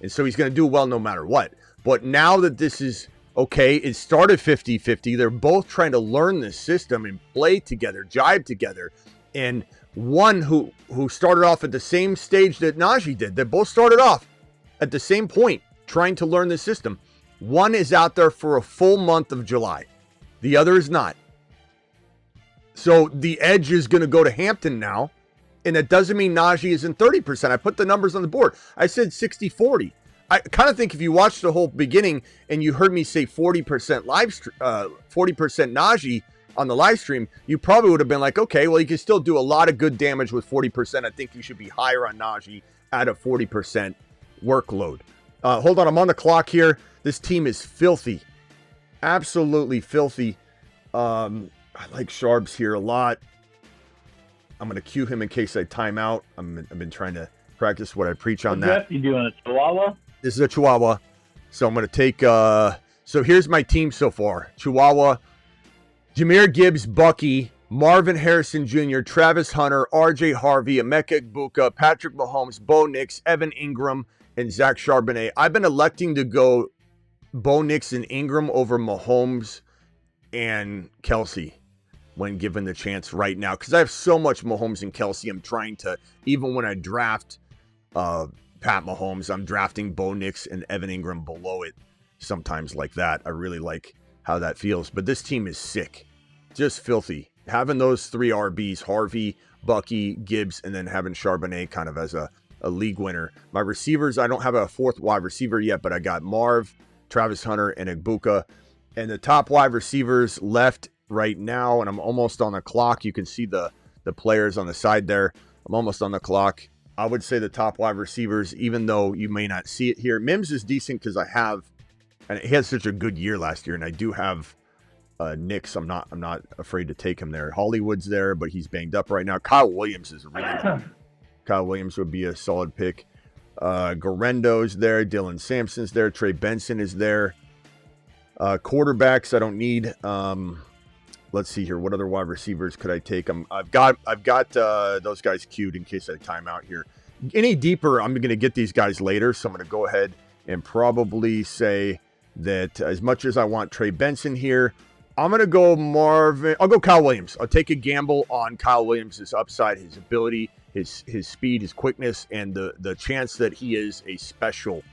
And so he's going to do well no matter what. But now that this is okay, it started 50-50. They're both trying to learn this system and play together, jive together. And one who started off at the same stage that Najee did. They both started off at the same point trying to learn the system. One is out there for a full month of July. The other is not. So the edge is going to go to Hampton now. And that doesn't mean Najee is in 30%. I put the numbers on the board. I said 60-40. I kind of think if you watched the whole beginning and you heard me say 40% 40% Najee on the live stream, you probably would have been like, okay, well, you can still do a lot of good damage with 40%. I think you should be higher on Najee at a 40% workload. Hold on, I'm on the clock here. This team is filthy. Absolutely filthy. I like Sharps here a lot. I'm going to cue him in case I time out. I've been trying to practice what I preach on that. What draft you doing, a Chihuahua? This is a Chihuahua. So I'm going to take... so here's my team so far. Chihuahua, Jahmyr Gibbs, Bucky, Marvin Harrison Jr., Travis Hunter, R.J. Harvey, Emeka Egbuka, Patrick Mahomes, Bo Nix, Evan Ingram, and Zach Charbonnet. I've been electing to go Bo Nix and Ingram over Mahomes and Kelsey when given the chance right now, because I have so much Mahomes and Kelsey. I'm trying to, even when I draft Pat Mahomes, I'm drafting Bo Nix and Evan Ingram below it sometimes like that. I really like how that feels. But this team is sick. Just filthy. Having those three RBs, Harvey, Bucky, Gibbs, and then having Charbonnet kind of as a league winner. My receivers, I don't have a fourth wide receiver yet, but I got Marv, Travis Hunter, and Egbuka. And the top wide receivers left right now, and I'm almost on the clock. You can see the players on the side there. I'm almost on the clock. I would say the top wide receivers, even though you may not see it here. Mims is decent because I have, and he had such a good year last year, and I do have Nix. I'm not afraid to take him there. Hollywood's there, but he's banged up right now. Kyle Williams is really good. Kyle Williams would be a solid pick. Garendo's there. Dylan Sampson's there. Trey Benson is there. Quarterbacks I don't need. Let's see here. What other wide receivers could I take? I've got those guys queued in case I time out here. Any deeper, I'm going to get these guys later, so I'm going to go ahead and probably say that as much as I want Trey Benson here, I'm going to go Marvin. I'll go Kyle Williams. I'll take a gamble on Kyle Williams' upside, his ability, his speed, his quickness, and the chance that he is a special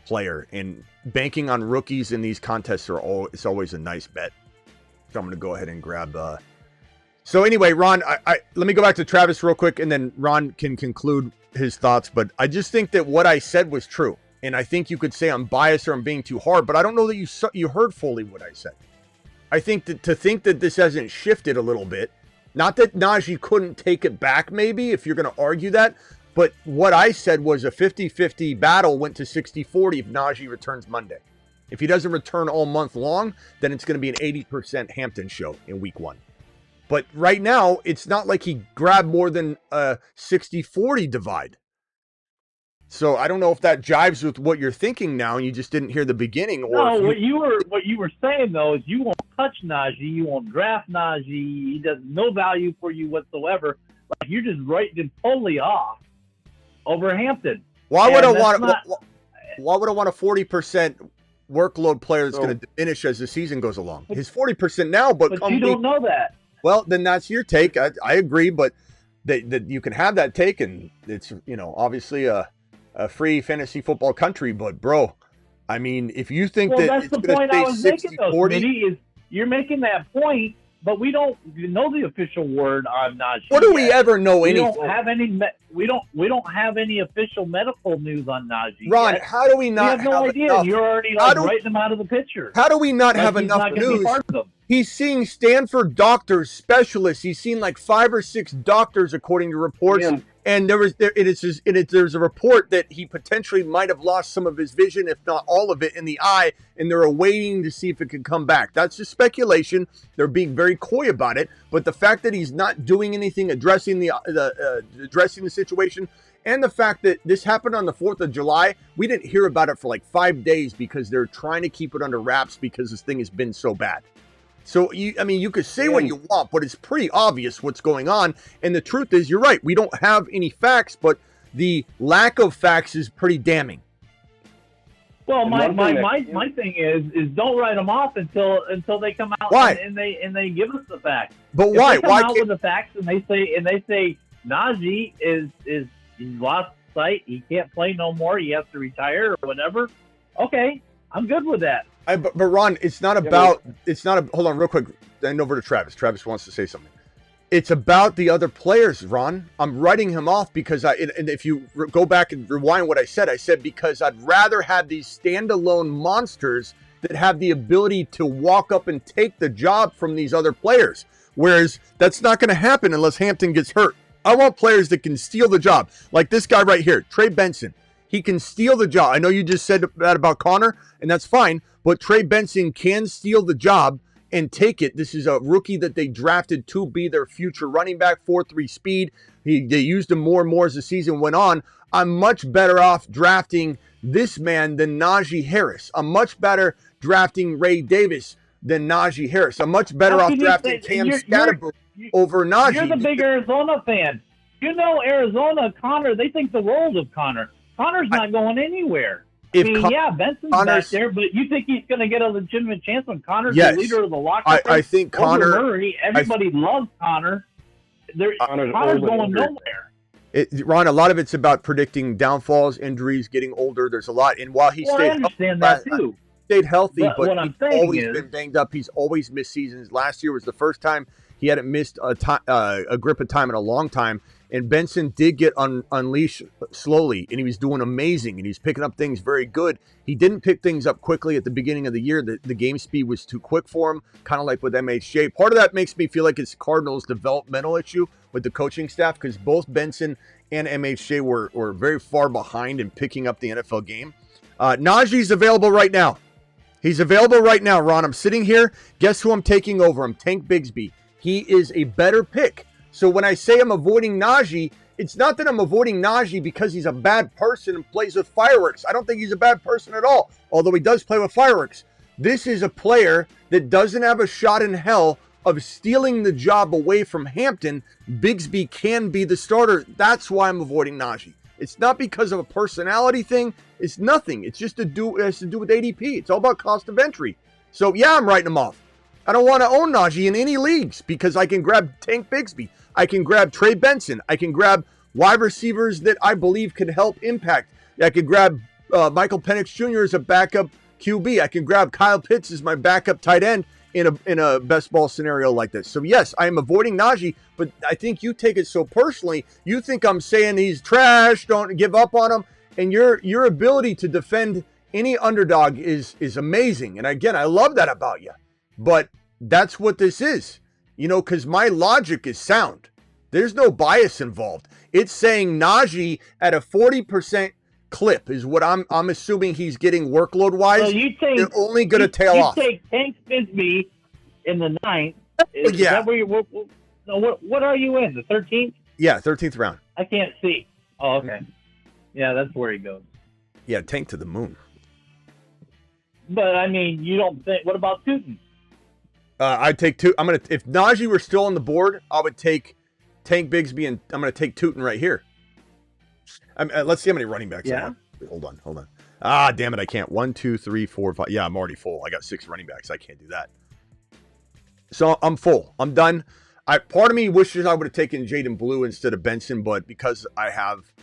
player. And banking on rookies in these contests it's always a nice bet. So I'm going to go ahead and grab. So anyway, Ron, I let me go back to Travis real quick, and then Ron can conclude his thoughts. But I just think that what I said was true, and I think you could say I'm biased or I'm being too hard, but I don't know that you heard fully what I said. I think that to think that this hasn't shifted a little bit, not that Najee couldn't take it back, maybe if you're going to argue that, but what I said was a 50-50 battle went to 60-40 if Najee returns Monday. If he doesn't return all month long, then it's going to be an 80% Hampton show in week 1. But right now, it's not like he grabbed more than a 60-40 divide. So I don't know if that jives with what you're thinking now, and you just didn't hear the beginning. Or no, what you were saying though is you won't touch Najee, you won't draft Najee. He does no value for you whatsoever. Like you're just writing him totally off over Hampton. Why would I want a 40% workload player that's going to diminish as the season goes along? His 40% now, but you don't know that. Well, then that's your take. I agree, but that you can have that take, and it's obviously a free fantasy football country. But bro, I mean, if you think that that's it's the point I was 60, making, though, 40, Smitty, is you're making that point, but we don't know the official word on Najee. What do we ever know We anything? don't have any. We don't have any official medical news on Najee. Ron, yet. how do we not We have no idea. enough? You're already writing him out of the picture. How do we not Like have he's enough not gonna be news? part of them. He's seeing Stanford doctors, specialists. He's seen like 5 or 6 doctors, according to reports. Yeah. And there's a report that he potentially might have lost some of his vision, if not all of it, in the eye. And they're awaiting to see if it can come back. That's just speculation. They're being very coy about it. But the fact that he's not doing anything, addressing the situation, and the fact that this happened on the 4th of July, we didn't hear about it for like 5 days because they're trying to keep it under wraps because this thing has been so bad. So, you could say what you want, but it's pretty obvious what's going on. And the truth is, you're right. We don't have any facts, but the lack of facts is pretty damning. Well, my thing is don't write them off until they come out. Why? And they give us the facts. But if why? They come Why out can't... with the facts and they say Najee is he lost sight. He can't play no more. He has to retire or whatever. Okay, I'm good with that. But Ron, it's not about. Hold on, real quick. Then over to Travis. Travis wants to say something. It's about the other players, Ron. I'm writing him off because and if you go back and rewind what I said because I'd rather have these standalone monsters that have the ability to walk up and take the job from these other players. Whereas that's not going to happen unless Hampton gets hurt. I want players that can steal the job. Like this guy right here, Trey Benson. He can steal the job. I know you just said that about Connor, and that's fine. But Trey Benson can steal the job and take it. This is a rookie that they drafted to be their future running back, 4.3 speed. They used him more and more as the season went on. I'm much better off drafting this man than Najee Harris. I'm much better drafting Ray Davis than Najee Harris. I'm much better off drafting Cam Scatterbrain over Najee. You're the big Arizona fan. You know Arizona, Connor, they think the world of Connor. Connor's not going anywhere. Benson's back there, but you think he's going to get a legitimate chance when Connor's the leader of the locker room? I think Connor... Murray, everybody loves Connor. Connor's going nowhere. Ron, a lot of it's about predicting downfalls, injuries, getting older. There's a lot. And while he I understand that too. Stayed healthy, but he's always been banged up. He's always missed seasons. Last year was the first time he hadn't missed a grip of time in a long time. And Benson did get unleashed slowly, and he was doing amazing, and he's picking up things very good. He didn't pick things up quickly at the beginning of the year. The game speed was too quick for him, kind of like with MHJ. Part of that makes me feel like it's Cardinals' developmental issue with the coaching staff because both Benson and MHJ were very far behind in picking up the NFL game. Najee's available right now. He's available right now, Ron. I'm sitting here. Guess who I'm taking over him? Tank Bigsby. He is a better pick. So when I say I'm avoiding Najee, it's not that I'm avoiding Najee because he's a bad person and plays with fireworks. I don't think he's a bad person at all, although he does play with fireworks. This is a player that doesn't have a shot in hell of stealing the job away from Hampton. Bigsby can be the starter. That's why I'm avoiding Najee. It's not because of a personality thing. It's nothing. It's just it has to do with ADP. It's all about cost of entry. So yeah, I'm writing him off. I don't want to own Najee in any leagues because I can grab Tank Bigsby. I can grab Trey Benson. I can grab wide receivers that I believe could help impact. I could grab Michael Penix Jr. as a backup QB. I can grab Kyle Pitts as my backup tight end in a best ball scenario like this. So yes, I am avoiding Najee, but I think you take it so personally. You think I'm saying he's trash, don't give up on him, and your ability to defend any underdog is amazing. And again, I love that about you. But that's what this is. Because my logic is sound. There's no bias involved. It's saying Najee at a 40% clip is what I'm assuming he's getting workload wise. So you take, they're only going to tail off. You take Tank Bigsby in the 9th. Is Yeah. that where what are you in? The 13th? Yeah, 13th round. I can't see. Oh, okay. Yeah, that's where he goes. Yeah, Tank to the moon. But I mean, you don't think? What about Tootin? I'd take two. If Najee were still on the board, I would take Tank Bigsby, and I'm going to take Tootin right here. Let's see how many running backs I have. Hold on. Ah, damn it, I can't. 1, 2, 3, 4, 5. Yeah, I'm already full. I got 6 running backs. I can't do that. So I'm full. I'm done. Part of me wishes I would have taken Jaden Blue instead of Benson, but because I have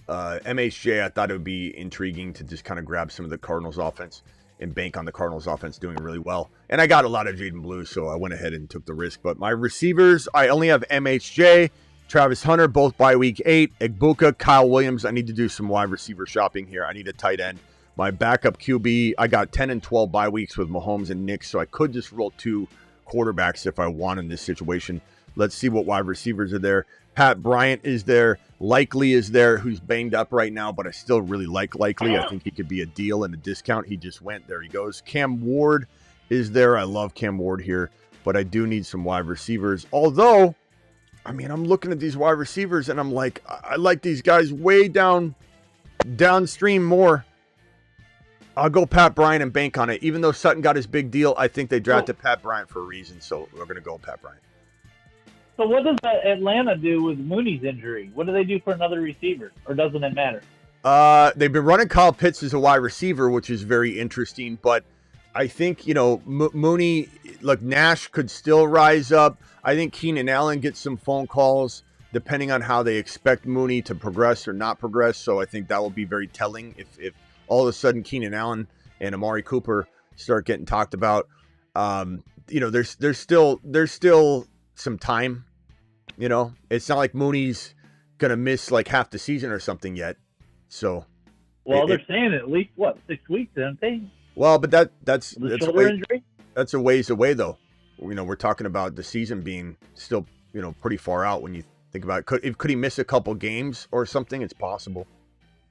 MHJ, I thought it would be intriguing to just kind of grab some of the Cardinals offense. and bank on the Cardinals offense doing really well. And I got a lot of Jaden Blue, so I went ahead and took the risk. But my receivers, I only have MHJ, Travis Hunter, both by week 8, Egbuka, Kyle Williams. I need to do some wide receiver shopping here. I need a tight end. My backup QB, I got 10 and 12 bye weeks with Mahomes and Nick, so I could just roll 2 quarterbacks if I want in this situation. Let's see what wide receivers are there. Pat Bryant is there. Likely is there, who's banged up right now, but I still really like Likely. I think he could be a deal and a discount. He just went. There he goes. Cam Ward is there. I love Cam Ward here, but I do need some wide receivers. Although, I mean, I'm looking at these wide receivers, and I'm like, I like these guys way downstream more. I'll go Pat Bryant and bank on it. Even though Sutton got his big deal, I think they drafted Pat Bryant for a reason, so we're going to go Pat Bryant. So what does Atlanta do with Mooney's injury? What do they do for another receiver, or doesn't it matter? They've been running Kyle Pitts as a wide receiver, which is very interesting. But I think, Mooney, look, Nash could still rise up. I think Keenan Allen gets some phone calls depending on how they expect Mooney to progress or not progress. So I think that will be very telling if all of a sudden Keenan Allen and Amari Cooper start getting talked about. There's still some time. It's not like Mooney's gonna miss like half the season or something yet. So, they're saying at least 6 weeks, aren't they? Well, but that's shoulder injury. That's a ways away, though. We're talking about the season being still pretty far out when you think about it. Could he miss a couple games or something? It's possible.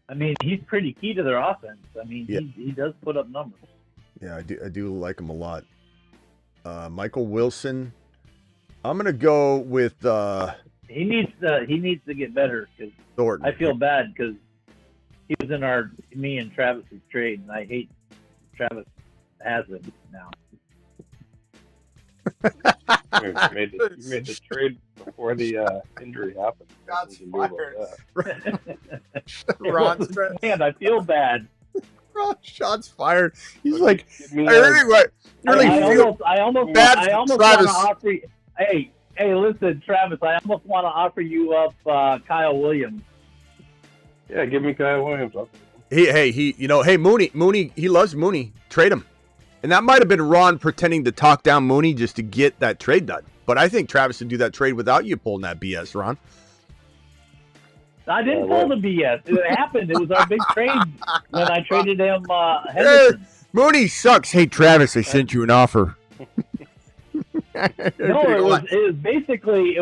I mean, he's pretty key to their offense. I mean, he does put up numbers. Yeah, I do like him a lot. Michael Wilson. I'm gonna go with. He needs to get better because Thornton. I feel bad because he was in me and Travis's trade, and I hate Travis has him now. You made the trade before the injury happened. Shots fired. Man, I feel bad. Shots fired. He's like, I almost want to offer you. Hey, listen, Travis. I almost want to offer you up Kyle Williams. Yeah, give me Kyle Williams. Mooney. He loves Mooney. Trade him. And that might have been Ron pretending to talk down Mooney just to get that trade done. But I think Travis would do that trade without you pulling that BS, Ron. I didn't pull the BS. It happened. It was our big trade when I traded him Henderson. Mooney sucks. Hey, Travis, I sent you an offer. No, it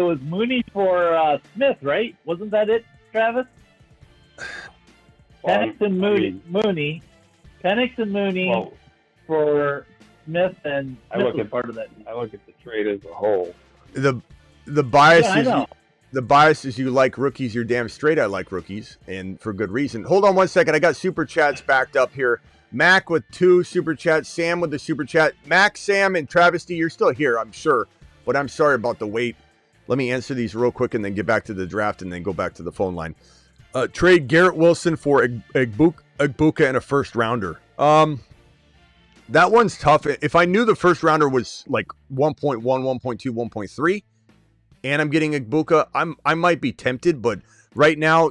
was Mooney for Smith, right? Wasn't that it, Travis? Penix and Mooney. Penix and Mooney for Smith, and Smith was part of that. I look at the trade as a whole. The bias I know. The bias is you like rookies. You're damn straight. I like rookies, and for good reason. Hold on 1 second. I got super chats backed up here. Mac with 2 super chats. Sam with the super chat. Mac, Sam, and Travis D, you're still here, I'm sure. But I'm sorry about the wait. Let me answer these real quick and then get back to the draft and then go back to the phone line. Trade Garrett Wilson for Egbuka and a first rounder. That one's tough. If I knew the first rounder was like 1.1, 1.2, 1.3, and I'm getting Egbuka, I might be tempted. But right now,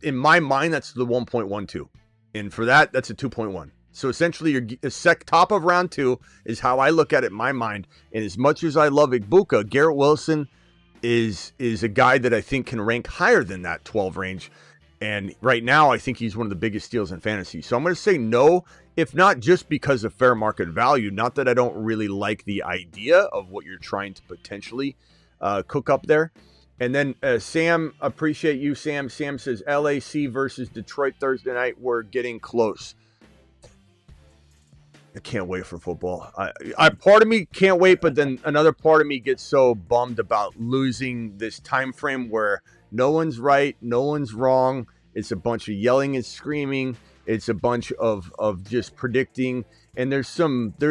in my mind, that's the 1.12. And for that's a 2.1. So essentially, your top of round 2 is how I look at it in my mind. And as much as I love Egbuka, Garrett Wilson is a guy that I think can rank higher than that 12 range. And right now, I think he's one of the biggest steals in fantasy. So I'm going to say no, if not just because of fair market value. Not that I don't really like the idea of what you're trying to potentially cook up there. And then Sam, appreciate you, Sam. Sam says LAC versus Detroit Thursday night. We're getting close. I can't wait for football. I part of me can't wait, but then another part of me gets so bummed about losing this time frame where no one's right, no one's wrong. It's a bunch of yelling and screaming. It's a bunch of just predicting. And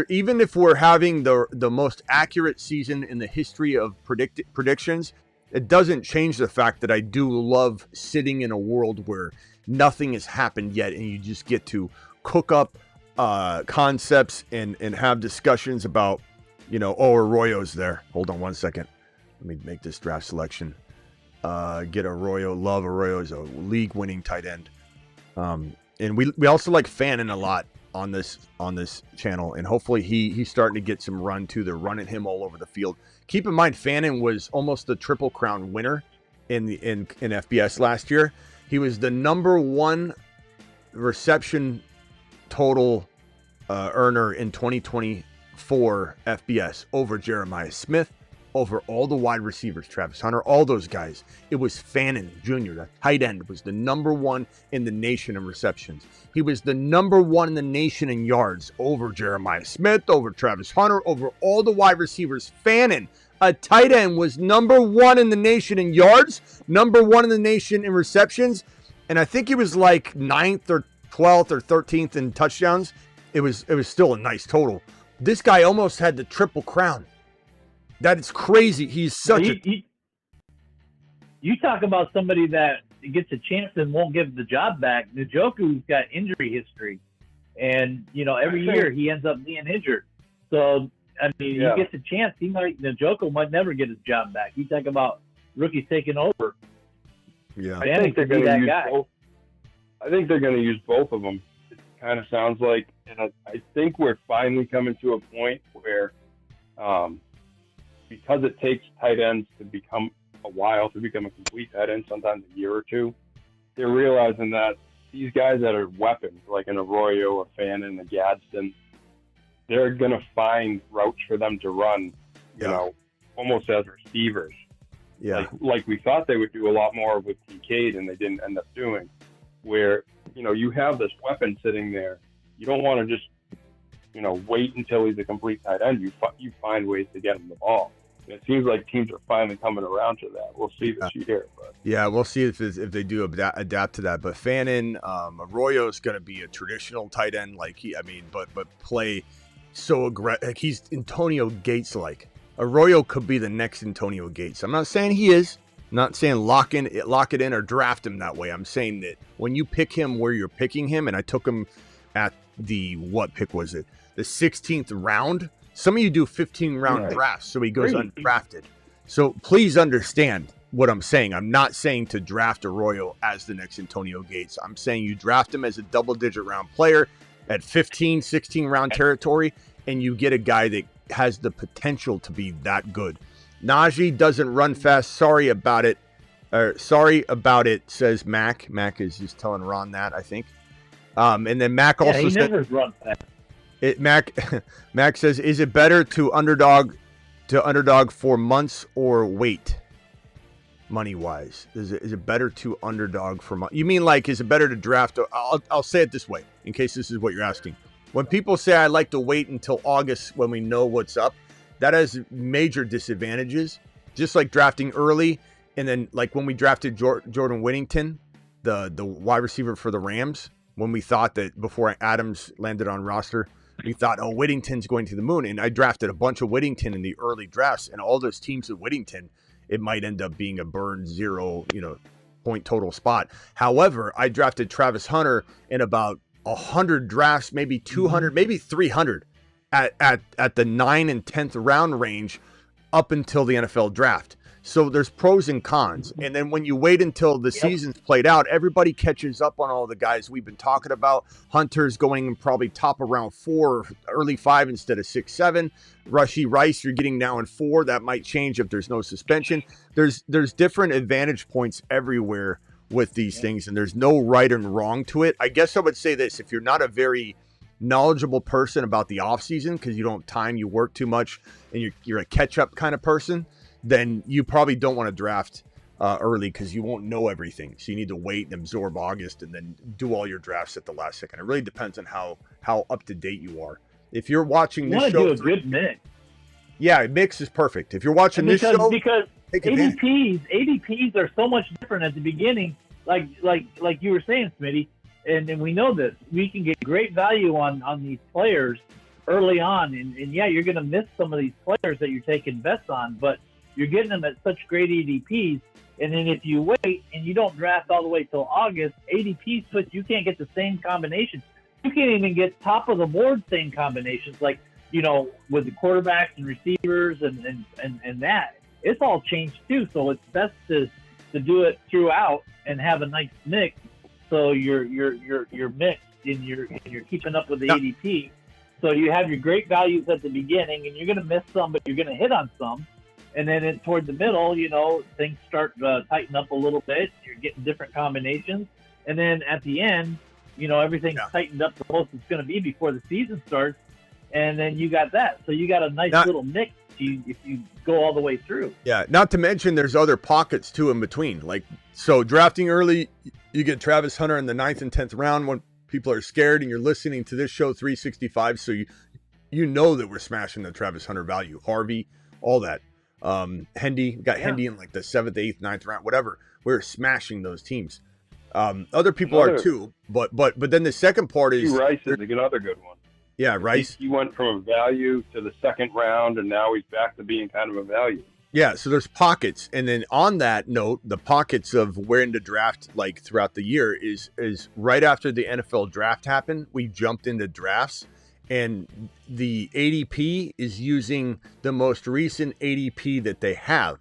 even if we're having the most accurate season in the history of predictions, it doesn't change the fact that I do love sitting in a world where nothing has happened yet, and you just get to cook up concepts and have discussions about, Arroyo's there. Hold on 1 second. Let me make this draft selection. Get Arroyo. Love Arroyo is a league-winning tight end. And we also like Fannin a lot. on this channel, and hopefully he's starting to get some run too. They're running him all over the field. Keep in mind, Fannin was almost the Triple Crown winner in FBS last year. He was the number 1 reception total earner in 2024 FBS over Jeremiah Smith, over all the wide receivers, Travis Hunter, all those guys. It was Fannin Jr., the tight end, was the number 1 in the nation in receptions. He was the number 1 in the nation in yards over Jeremiah Smith, over Travis Hunter, over all the wide receivers. Fannin, a tight end, was number 1 in the nation in yards, number 1 in the nation in receptions, and I think he was like 9th or 12th or 13th in touchdowns. It was still a nice total. This guy almost had the Triple Crown. That is crazy. He's such You talk about somebody that gets a chance and won't give the job back. Njoku's got injury history, and every year he ends up being injured. So I mean, he gets a chance. Njoku might never get his job back. You talk about rookies taking over. Yeah, I think they're going to use both. I think they're going to use both of them. It kind of sounds like, and I think we're finally coming to a point where, because it takes tight ends to become a complete tight end, sometimes a year or two, they're realizing that these guys that are weapons, like an Arroyo or Fannin, a Gadsden, they're going to find routes for them to run, almost as receivers. Yeah. Like we thought they would do a lot more with Kincaid, and they didn't end up doing, where, you have this weapon sitting there. You don't want to just, wait until he's a complete tight end. You find ways to get him the ball. And it seems like teams are finally coming around to that. We'll see this year. But. Yeah, we'll see if they do adapt to that. But Fannin, Arroyo is going to be a traditional tight end, but play so aggressive. Like he's Antonio Gates like. Arroyo could be the next Antonio Gates. I'm not saying he is. I'm not saying lock it in or draft him that way. I'm saying that when you pick him where you're picking him, and I took him at what pick was it? The 16th round. Some of you do 15-round drafts, so he goes undrafted. So please understand what I'm saying. I'm not saying to draft Arroyo as the next Antonio Gates. I'm saying you draft him as a double-digit round player at 15, 16-round territory, and you get a guy that has the potential to be that good. Najee doesn't run fast. Sorry about it, says Mac. Mac is just telling Ron that, I think. And then Mac also he said... never run fast. Mac says, is it better to underdog for months or wait? Money wise, is it better to underdog for months? You mean like, is it better to draft? I'll say it this way in case this is what you're asking. When people say I like to wait until August when we know what's up, that has major disadvantages. Just like drafting early, and then like when we drafted Jordan Whittington, the wide receiver for the Rams, when we thought that before Adams landed on roster. We thought, Whittington's going to the moon. And I drafted a bunch of Whittington in the early drafts. And all those teams with Whittington, it might end up being a burn 0, point total spot. However, I drafted Travis Hunter in about 100 drafts, maybe 200, maybe 300 at the 9 and 10th round range up until the NFL draft. So there's pros and cons. And then when you wait until the season's played out, everybody catches up on all the guys we've been talking about. Hunter's going probably top around 4, early 5 instead of 6, 7. Rashee Rice, you're getting now in 4. That might change if there's no suspension. There's different advantage points everywhere with these things, and there's no right and wrong to it. I guess I would say this. If you're not a very knowledgeable person about the offseason because you don't have time, you work too much, and you're a catch-up kind of person, then you probably don't want to draft early because you won't know everything. So you need to wait and absorb August and then do all your drafts at the last second. It really depends on how up to date you are. If you're watching this show, do a good mix. Yeah, mix is perfect. If you're watching this show, because ADPs are so much different at the beginning. Like you were saying, Smitty, and we know this. We can get great value on these players early on, and you're going to miss some of these players that you're taking bets on, but you're getting them at such great ADPs, and then if you wait and you don't draft all the way till August, ADPs you can't get the same combinations. You can't even get top of the board same combinations, like with the quarterbacks and receivers and that. It's all changed too, so it's best to do it throughout and have a nice mix, so your mix and you're keeping up with the ADP. So you have your great values at the beginning, and you're going to miss some, but you're going to hit on some. And then toward the middle, things start tighten up a little bit. You're getting different combinations. And then at the end, everything's tightened up the most it's going to be before the season starts. And then you got that. So you got a nice little mix if you go all the way through. Yeah, not to mention there's other pockets too in between. So drafting early, you get Travis Hunter in the 9th and 10th round when people are scared, and you're listening to this show 365. So you know that we're smashing the Travis Hunter value. Harvey, all that. Hendy, got Hendy in like the 7th, 8th, 9th round, whatever. We're smashing those teams. Other people are too, but then the second part is Rice is another good one. Yeah, Rice. He went from a value to the second round, and now he's back to being kind of a value. Yeah, so there's pockets, and then on that note, the pockets of when to draft like throughout the year is right after the NFL draft happened. We jumped into drafts, and the ADP is using the most recent ADP that they have,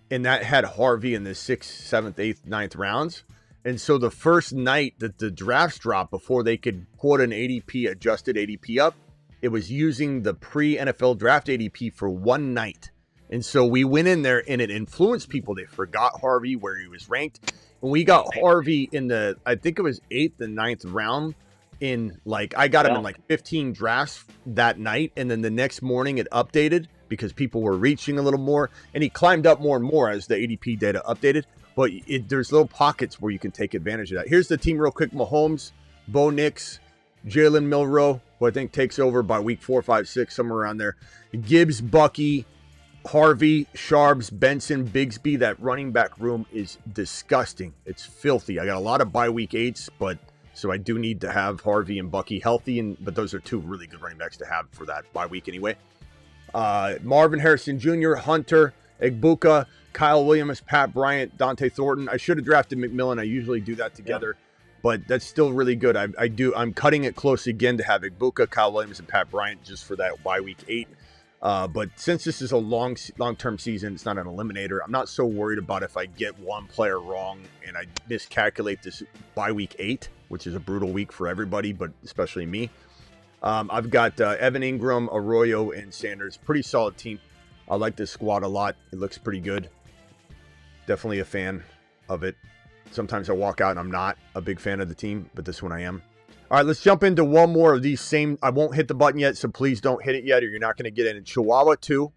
and that had Harvey in the 6th, 7th, 8th, 9th rounds. And so the first night that the drafts dropped, before they could put an adjusted ADP up, it was using the pre-NFL draft ADP for one night. And so we went in there, and it influenced people. They forgot Harvey, where he was ranked. And we got Harvey in I think it was 8th and 9th round. I got him in 15 drafts that night. And then the next morning it updated because people were reaching a little more. And he climbed up more and more as the ADP data updated. But there's little pockets where you can take advantage of that. Here's the team real quick. Mahomes, Bo Nix, Jalen Milroe, who I think takes over by week 4, 5, 6, somewhere around there. Gibbs, Bucky, Harvey, Sharps, Benson, Bigsby. That running back room is disgusting. It's filthy. I got a lot of bye week 8s, so I do need to have Harvey and Bucky healthy, but those are two really good running backs to have for that bye week anyway. Marvin Harrison Jr., Hunter, Egbuka, Kyle Williams, Pat Bryant, Dante Thornton. I should have drafted McMillan. I usually do that together, but that's still really good. I'm cutting it close again to have Egbuka, Kyle Williams, and Pat Bryant just for that bye week 8. But since this is a long-term season, it's not an eliminator. I'm not so worried about if I get one player wrong and I miscalculate this bye week 8, which is a brutal week for everybody, but especially me. I've got Evan Ingram, Arroyo, and Sanders. Pretty solid team. I like this squad a lot. It looks pretty good. Definitely a fan of it. Sometimes I walk out and I'm not a big fan of the team, but this one I am. All right, let's jump into one more of these same. I won't hit the button yet, so please don't hit it yet or you're not going to get in. Chihuahua 2,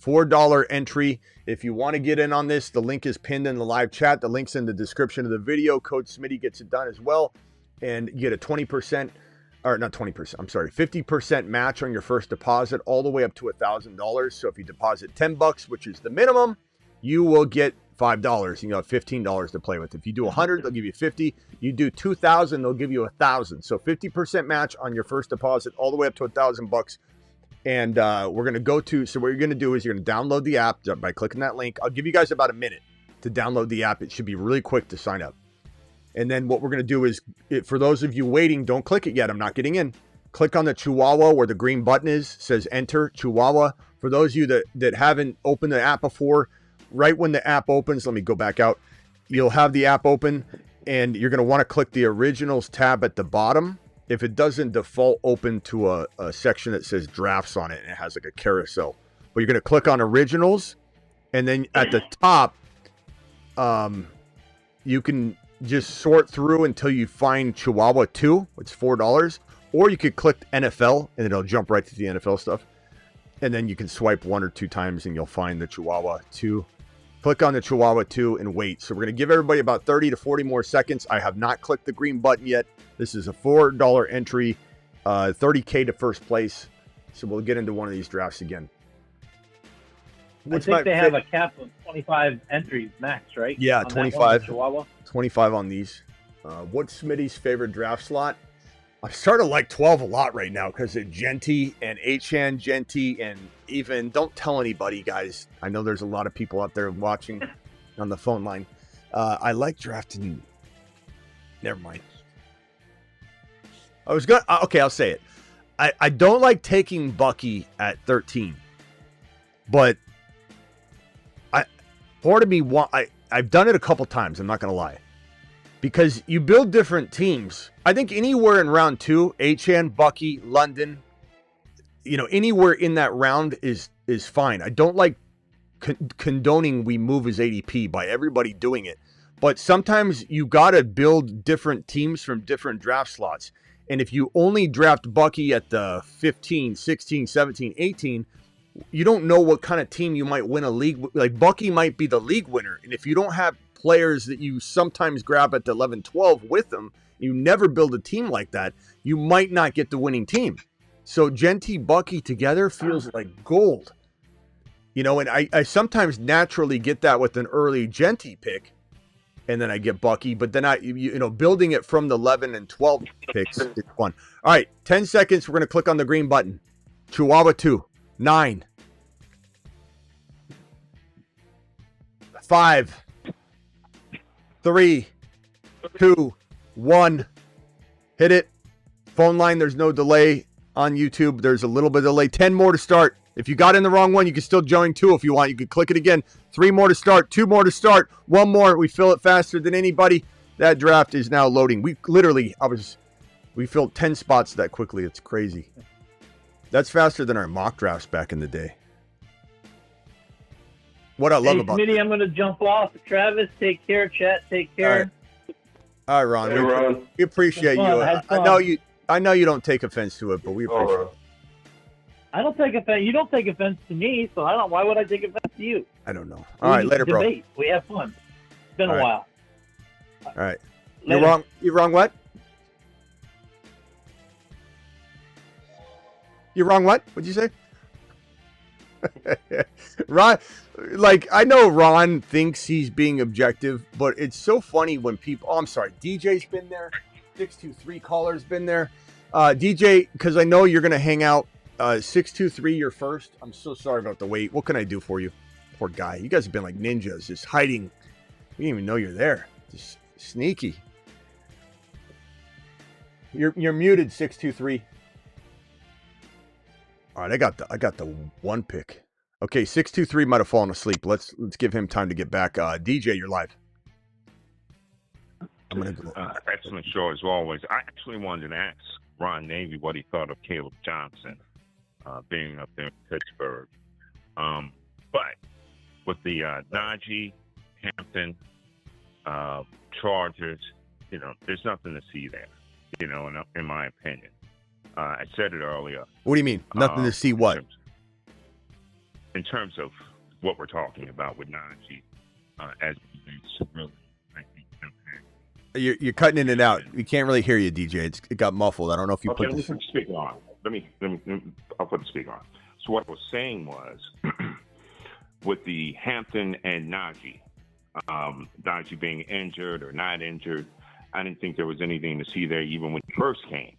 $4 entry. If you want to get in on this, the link is pinned in the live chat. The link's in the description of the video. Code Smitty gets it done as well. And you get a 20%, or not 20%, I'm sorry, 50% match on your first deposit all the way up to $1,000. So if you deposit $10, which is the minimum, you will get $5. You have $15 to play with. If you do 100, they'll give you 50. You do 2,000, they'll give you 1,000. So 50% match on your first deposit, all the way up to $1,000. And we're gonna go to. So what you're gonna do is you're gonna download the app by clicking that link. I'll give you guys about a minute to download the app. It should be really quick to sign up. And then what we're gonna do is, for those of you waiting, don't click it yet. I'm not getting in. Click on the Chihuahua where the green button is. Says Enter Chihuahua. For those of you that haven't opened the app before. Right when the app opens, let me go back out. You'll have the app open, and you're going to want to click the Originals tab at the bottom. If it doesn't default open to a section that says Drafts on it, and it has like a carousel. But you're going to click on Originals, and then at the top, you can just sort through until you find Chihuahua 2. It's $4. Or you could click NFL, and it'll jump right to the NFL stuff. And then you can swipe 1 or 2 times, and you'll find the Chihuahua 2. Click on the Chihuahua 2 and wait. So we're going to give everybody about 30 to 40 more seconds. I have not clicked the green button yet. This is a $4 entry, $30K to first place. So we'll get into one of these drafts again. I think they have a cap of 25 entries max, right? Yeah, on 25. Chihuahua. 25 on these. What's Smitty's favorite draft slot? I started like 12 a lot right now because of Genty and Achan Genty, and even don't tell anybody, guys. I know there's a lot of people out there watching on the phone line. I like drafting. Never mind. I was gonna. Okay, I'll say it. I don't like taking Bucky at 13, but part of me I've done it a couple times. I'm not gonna lie. because you build different teams. I think anywhere in round 2, Achane, Bucky, London, anywhere in that round is fine. I don't like condoning we move his ADP by everybody doing it. But sometimes you got to build different teams from different draft slots. And if you only draft Bucky at the 15, 16, 17, 18, you don't know what kind of team you might win a league. Like Bucky might be the league winner. And if you don't have players that you sometimes grab at the 11, 12 with them, you never build a team like that, you might not get the winning team. So Genty, Bucky together feels like gold. And I sometimes naturally get that with an early Genty pick. And then I get Bucky, but then building it from the 11 and 12 picks is fun. All right, 10 seconds. We're going to click on the green button. Chihuahua 2, 9, 5, 3, 2, 1. Hit it. Phone line, there's no delay on YouTube. There's a little bit of delay. 10 more to start. If you got in the wrong one, you can still join 2 if you want. You can click it again. 3 more to start. 2 more to start. 1 more. We fill it faster than anybody. That draft is now loading. We filled 10 spots that quickly. It's crazy. That's faster than our mock drafts back in the day. What I love about Smitty, I'm going to jump off. Travis, take care. Chat, take care. All right, Ron. Hey, Ron. We appreciate you. I know you don't take offense to it, but we appreciate it. I don't take offense. You don't take offense to me, so why would I take offense to you? I don't know. All right, later, bro. Debate. We have fun. It's been a while. All right. You're wrong. You're wrong what? You're wrong what? What'd you say? Ron, I know Ron thinks he's being objective, but it's so funny when people... Oh, I'm sorry. DJ's been there. 623 caller's been there. DJ, because I know you're going to hang out. 623, you're first. I'm so sorry about the wait. What can I do for you? Poor guy. You guys have been like ninjas, just hiding. We didn't even know you're there. Just sneaky. You're muted, 623. All right, I got the 1 pick. Okay, 623 might have fallen asleep. Let's give him time to get back. DJ, you're live. I'm gonna go. Excellent show as always. I actually wanted to ask Ron Navy what he thought of Caleb Johnson being up there in Pittsburgh. But with the Najee, Hampton, Chargers, there's nothing to see there, in my opinion. I said it earlier. What do you mean? Nothing to see what? In terms of what we're talking about with Najee, as it's really, I think, impact. You're cutting in and out. We can't really hear you, DJ. It got muffled. I don't know if you put the speaker on. Let me. I'll put the speaker on. So what I was saying was, with the Hampton and Najee, Najee being injured or not injured, I didn't think there was anything to see there even when he first came.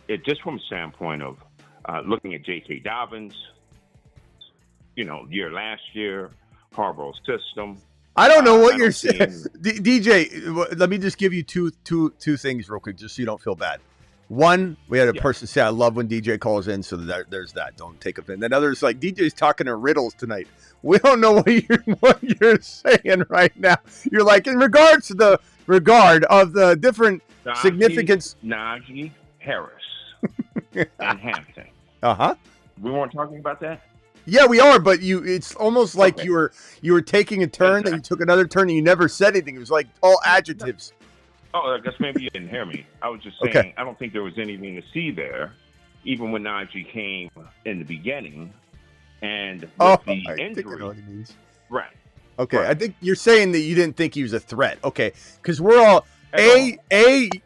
It just from a standpoint of looking at J.K. Dobbins, last year, Harbaugh's system. I don't know what you're saying. DJ, let me just give you two things real quick, just so you don't feel bad. One, we had a person say, I love when DJ calls in, so there's that. Don't take offense. Then others like, DJ's talking in riddles tonight. We don't know what you're saying right now. You're like, in regards to the regard of the different significance. Najee Harris and Hampton. Uh-huh. We weren't talking about that? Yeah, we are, but it's almost like you were taking a turn, then you took another turn, and you never said anything. It was like all adjectives. Oh, I guess maybe you didn't hear me. I was just saying, I don't think there was anything to see there, even when Najee came in the beginning, and with the injury. I know what he means. Right. Okay, right. I think you're saying that you didn't think he was a threat. Okay, because we're all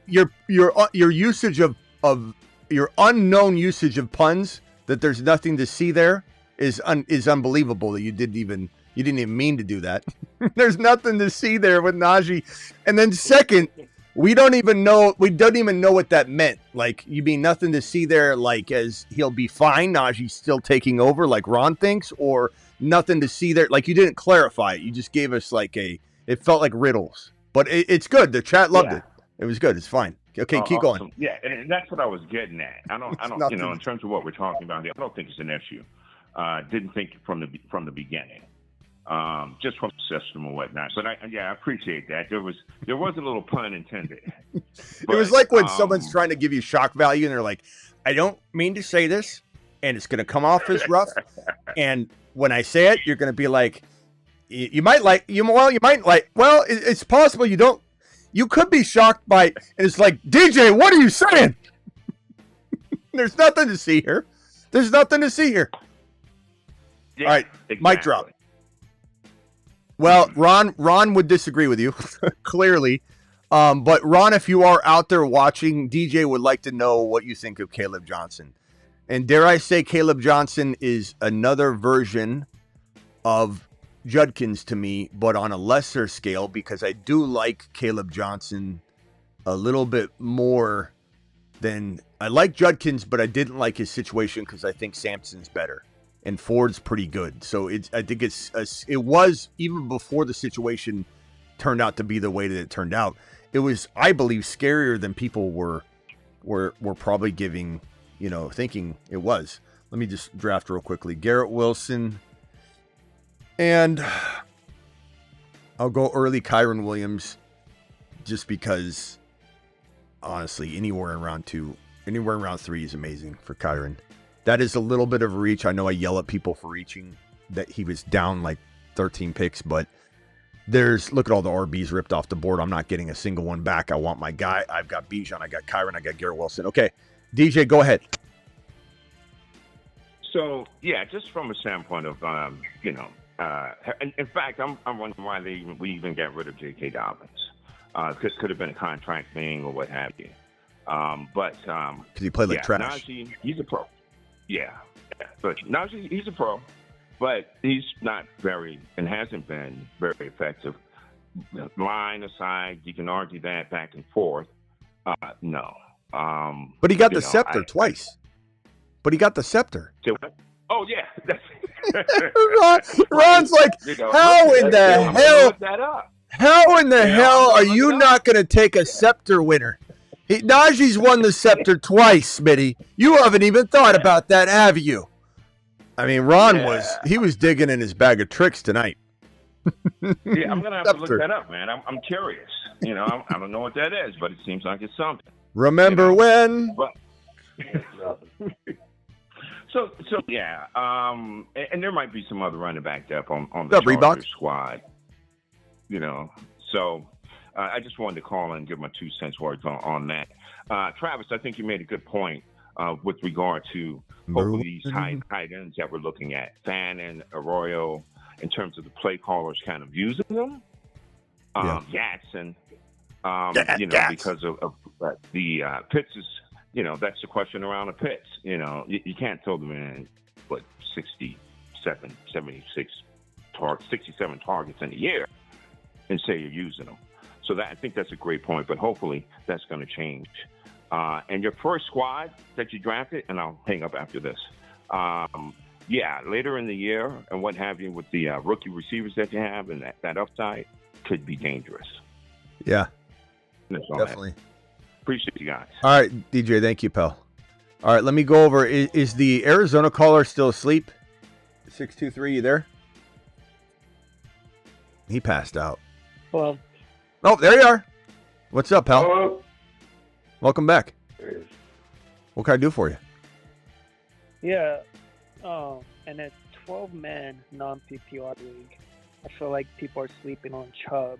your usage of your unknown usage of puns that there's nothing to see there is unbelievable that you didn't even mean to do that. There's nothing to see there with Najee. And then second, we don't even know what that meant. Like, you mean nothing to see there, like as he'll be fine, Najee's still taking over like Ron thinks, or nothing to see there, like you didn't clarify it. You just gave us it felt like riddles. But it's good. The chat loved it. It was good. It's fine. Okay, keep going. Yeah, and that's what I was getting at. I don't in terms of what we're talking about here, I don't think it's an issue. Didn't think from the beginning. just from the system and whatnot. But I appreciate that. There was a little pun intended. It was like when someone's trying to give you shock value and they're like, I don't mean to say this, and it's going to come off as rough. And when I say it, you're going to be like, it's possible you could be shocked by, and it's like, DJ, what are you saying? There's nothing to see here. There's nothing to see here. Yeah, all right, exactly. Mic drop. Well, Ron would disagree with you, clearly. But Ron, if you are out there watching, DJ would like to know what you think of Caleb Johnson. And dare I say, Caleb Johnson is another version of Judkins to me, but on a lesser scale, because I do like Caleb Johnson a little bit more than I like Judkins, but I didn't like his situation because I think Sampson's better and Ford's pretty good. So I think it was, even before the situation turned out to be the way that it turned out, it was, I believe, scarier than people were probably giving, thinking it was. Let me just draft real quickly. Garrett Wilson, and I'll go early Kyron Williams, just because, honestly, anywhere in round 3 is amazing for Kyron. That is a little bit of a reach. I know I yell at people for reaching that he was down like 13 picks, but look at all the RBs ripped off the board. I'm not getting a single one back. I want my guy. I've got Bijan, I got Kyron, I got Garrett Wilson. Okay, DJ, go ahead. So, yeah, just from a standpoint of, in fact, I'm wondering why we even got rid of J.K. Dobbins. Could have been a contract thing or what have you. But because he played like trash. Najee, he's a pro. Yeah, but Najee, he's a pro, but he's not very and hasn't been very effective. Line aside, you can argue that back and forth. No. But he got the scepter twice. But he got the scepter. Oh yeah. Ron's like, how in the hell are you not going to take a scepter winner? Najee's won the scepter twice, Smitty. You haven't even thought about that, have you? I mean, Ron was digging in his bag of tricks tonight. Yeah, I'm gonna have to look that up, man. I'm curious. I don't know what that is, but it seems like it's something. Remember when? But, so yeah, and there might be some other running back depth on the Chargers squad. So I just wanted to call and give my 2 cents worth on that. Travis, I think you made a good point with regard to hopefully these tight ends that we're looking at, Fannin, Arroyo, in terms of the play callers kind of using them. Gatson, because of the Pitts is, that's the question around the Pitts. You can't throw them in, 67 targets in a year and say you're using them. So I think that's a great point, but hopefully that's going to change. And your first squad that you drafted, and I'll hang up after this, later in the year and what have you with the rookie receivers that you have and that upside could be dangerous. Yeah, definitely. Appreciate you guys. All right, DJ, thank you, pal. All right, let me go over. Is the Arizona caller still asleep? 623, you there? He passed out. Well. Oh, there you are. What's up, pal? Hello. Welcome back. What can I do for you? Yeah. In a 12-man non-PPR league, I feel like people are sleeping on Chubb.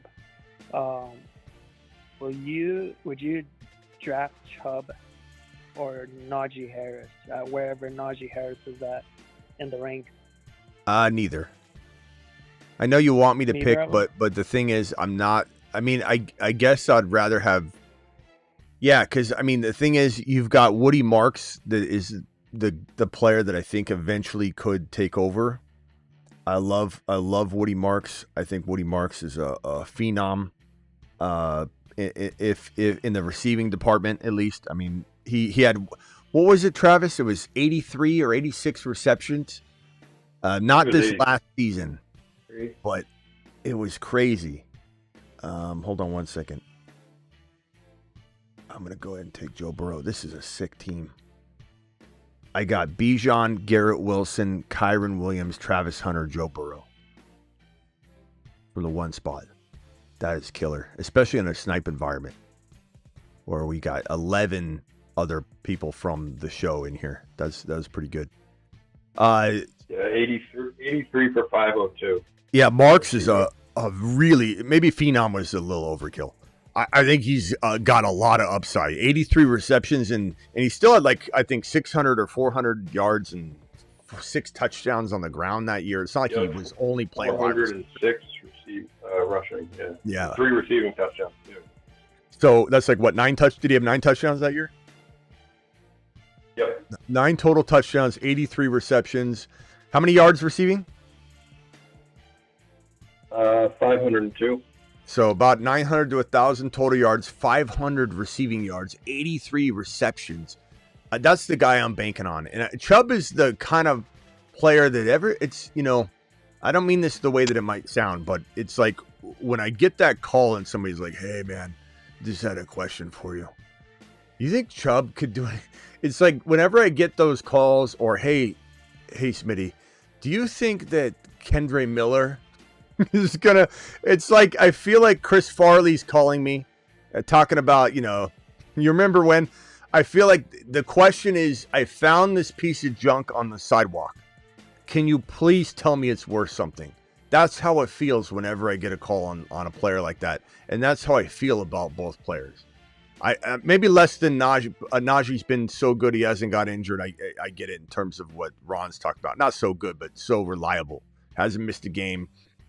Would you draft Chubb or Najee Harris wherever Najee Harris is at in the rank? Neither. I know you want me to Neither pick, but the thing is, I'm not. I mean, I guess I'd rather have. Yeah, because I mean, the thing is, you've got Woody Marks that is the player that I think eventually could take over. I love Woody Marks. I think Woody Marks is a phenom. If in the receiving department, at least. I mean, he had, what was it, Travis? It was 83 or 86 receptions. Not this last season, but it was crazy. Hold on one second. I'm going to go ahead and take Joe Burrow. This is a sick team. I got Bijan, Garrett Wilson, Kyron Williams, Travis Hunter, Joe Burrow. from the one spot. That is killer, especially in a snipe environment where we got 11 other people from the show in here. That was pretty good. Yeah, 83 for 502. Yeah, Marks is a really, maybe Phenom was a little overkill. I think he's got a lot of upside. 83 receptions, and he still had, like, I think 600 or 400 yards and 6 touchdowns on the ground that year. It's not like he was only playing 406 rushing. Yeah. 3 receiving touchdowns, too. So that's like, what, 9 touchdowns? Did he have 9 touchdowns that year? Yep. 9 total touchdowns, 83 receptions. How many yards receiving? 502. So about 900 to 1,000 total yards, 500 receiving yards, 83 receptions. That's the guy I'm banking on. And Chubb is the kind of player that it's, I don't mean this the way that it might sound, but it's like when I get that call and somebody's like, hey, man, just had a question for you. You think Chubb could do it? It's like whenever I get those calls or, hey, Smitty, do you think that Kendre Miller is gonna? It's like I feel like Chris Farley's calling me, talking about, you remember when? I feel like the question is, I found this piece of junk on the sidewalk. Can you please tell me it's worth something? That's how it feels whenever I get a call on a player like that, and that's how I feel about both players. I maybe less than Najee. Najee's been so good he hasn't got injured. I get it in terms of what Ron's talked about. Not so good, but so reliable. Hasn't missed a game.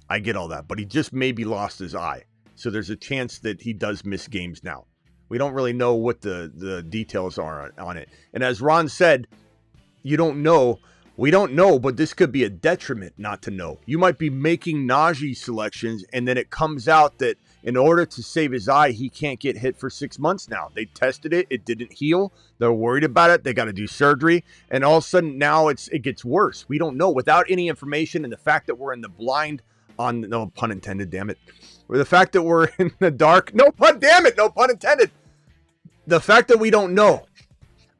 I get all that, but he just maybe lost his eye. So there's a chance that he does miss games now. We don't really know what the details are on it. And as Ron said, you don't know. We don't know, but this could be a detriment not to know. You might be making Najee selections, and then it comes out that in order to save his eye, he can't get hit for 6 months now. They tested it. It didn't heal. They're worried about it. They got to do surgery. And all of a sudden now it gets worse. We don't know. Without any information, and the fact that we're in the blind on, no pun intended, damn it. Or the fact that we're in the dark, no pun, damn it, no pun intended. The fact that we don't know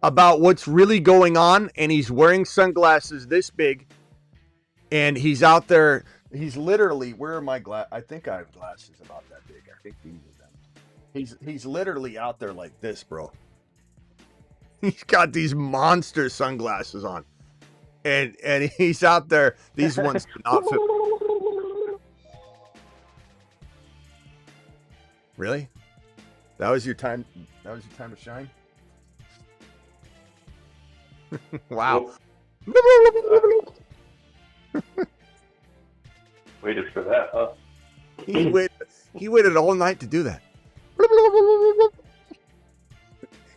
about what's really going on, and he's wearing sunglasses this big, and he's out there, he's literally, where are my glasses? I think I have glasses about that big. I think these are them. He's literally out there like this, bro. He's got these monster sunglasses on. And he's out there, these ones not fit. Really? That was your time to shine? Wow. Waited for that, huh? He waited all night to do that.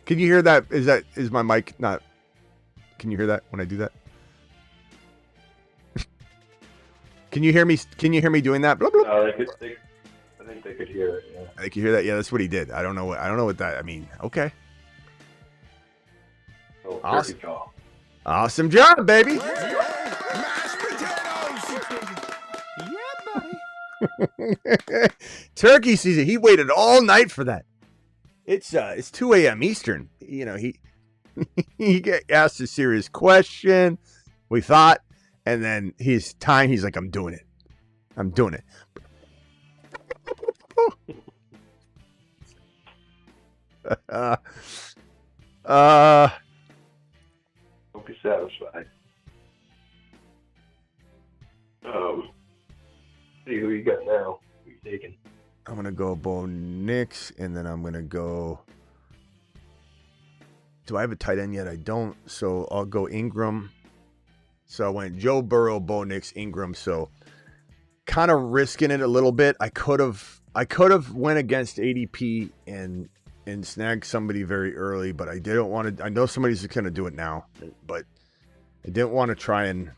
Can you hear that? Is my mic not? Can you hear that when I do that? Can you hear me? Can you hear me doing that? No, I think they could hear it. Yeah. I think you hear that. Yeah, that's what he did. I don't know what that. I mean, okay. Oh, awesome. Call. Awesome job, baby. Mashed potatoes. Yeah, buddy. Turkey season. He waited all night for that. It's 2 a.m. Eastern. He get asked a serious question. We thought, and then he's like, I'm doing it. Don't be satisfied. See who you got now. Who you taking? I'm gonna go Bo Nix, and then I'm gonna go. Do I have a tight end yet? I don't. So I'll go Ingram. So I went Joe Burrow, Bo Nix, Ingram. So kind of risking it a little bit. I could have went against ADP and snagged somebody very early, but I didn't want to. I know somebody's going to do it now, but I didn't want to try and.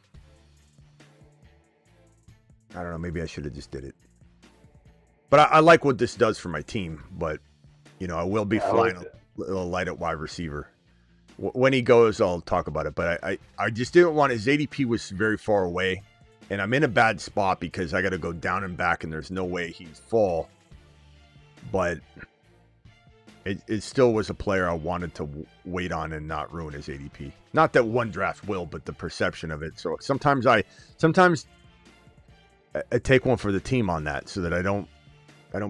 I don't know. Maybe I should have just did it. But I like what this does for my team. But I will be flying a little light at wide receiver. When he goes, I'll talk about it. But I just didn't want his ADP was very far away, and I'm in a bad spot because I got to go down and back, and there's no way he's full. But it still was a player I wanted to wait on and not ruin his ADP. Not that one draft will, but the perception of it. So sometimes I take one for the team on that, so that I don't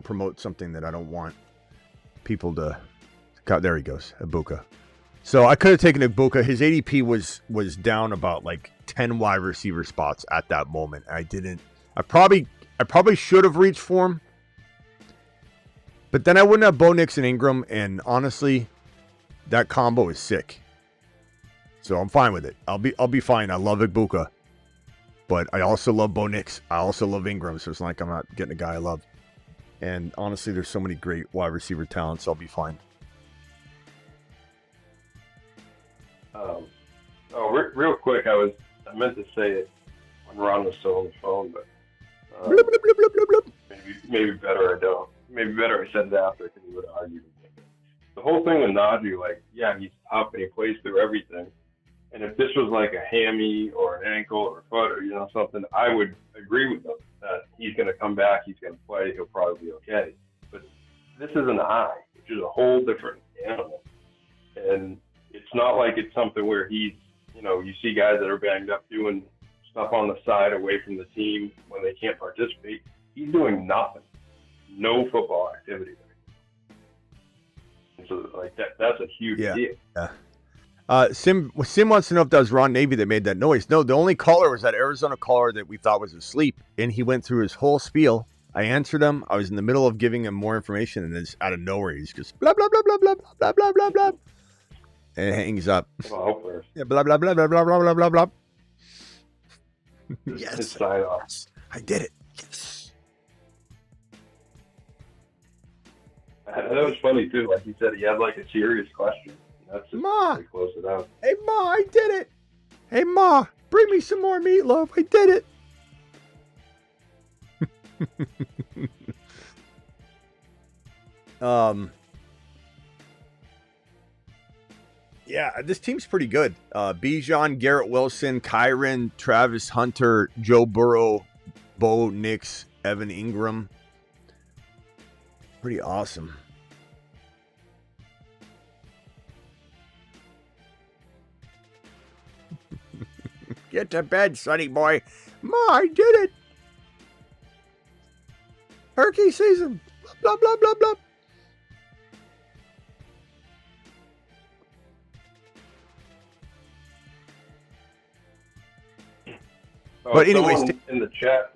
promote something that I don't want people to. There he goes, Egbuka. So I could have taken Egbuka. His ADP was down about like 10 wide receiver spots at that moment. I didn't. I probably should have reached for him, but then I wouldn't have Bo Nix and Ingram. And honestly, that combo is sick. So I'm fine with it. I'll be fine. I love Egbuka, but I also love Bo Nix. I also love Ingram. So it's not like I'm not getting a guy I love. And honestly, there's so many great wide receiver talents. I'll be fine. Real quick, I meant to say it when Ron was still on the phone, but maybe better I don't. Maybe better I said it after, because he would have argued with me. The whole thing with Najee, like, yeah, he's tough and he plays through everything. And if this was like a hammy or an ankle or a foot or something, I would agree with him that he's going to come back, he's going to play, he'll probably be okay. But this is an eye, which is a whole different animal, and it's not like it's something where he's, you see guys that are banged up doing stuff on the side away from the team when they can't participate. He's doing nothing. No football activity. So, like, that's a huge deal. Yeah. Sim wants to know if that was Ron Navy that made that noise. No, the only caller was that Arizona caller that we thought was asleep, and he went through his whole spiel. I answered him. I was in the middle of giving him more information, and then out of nowhere, he's just blah, blah, blah, blah, blah, blah, blah, blah, blah. And it hangs up. Yeah, blah, blah, blah, blah, blah, blah, blah, blah. Yes. Yes. I did it. Yes. That was funny, too. Like he said, he had like a serious question. That's just pretty close it out. Hey, Ma, I did it. Hey, Ma, bring me some more meatloaf. I did it. Yeah, this team's pretty good. Bijan, Garrett Wilson, Kyron, Travis Hunter, Joe Burrow, Bo Nix, Evan Ingram. Pretty awesome. Get to bed, sonny boy. Ma, I did it. Turkey season. Blah, blah, blah, blah. But anyways, in the chat.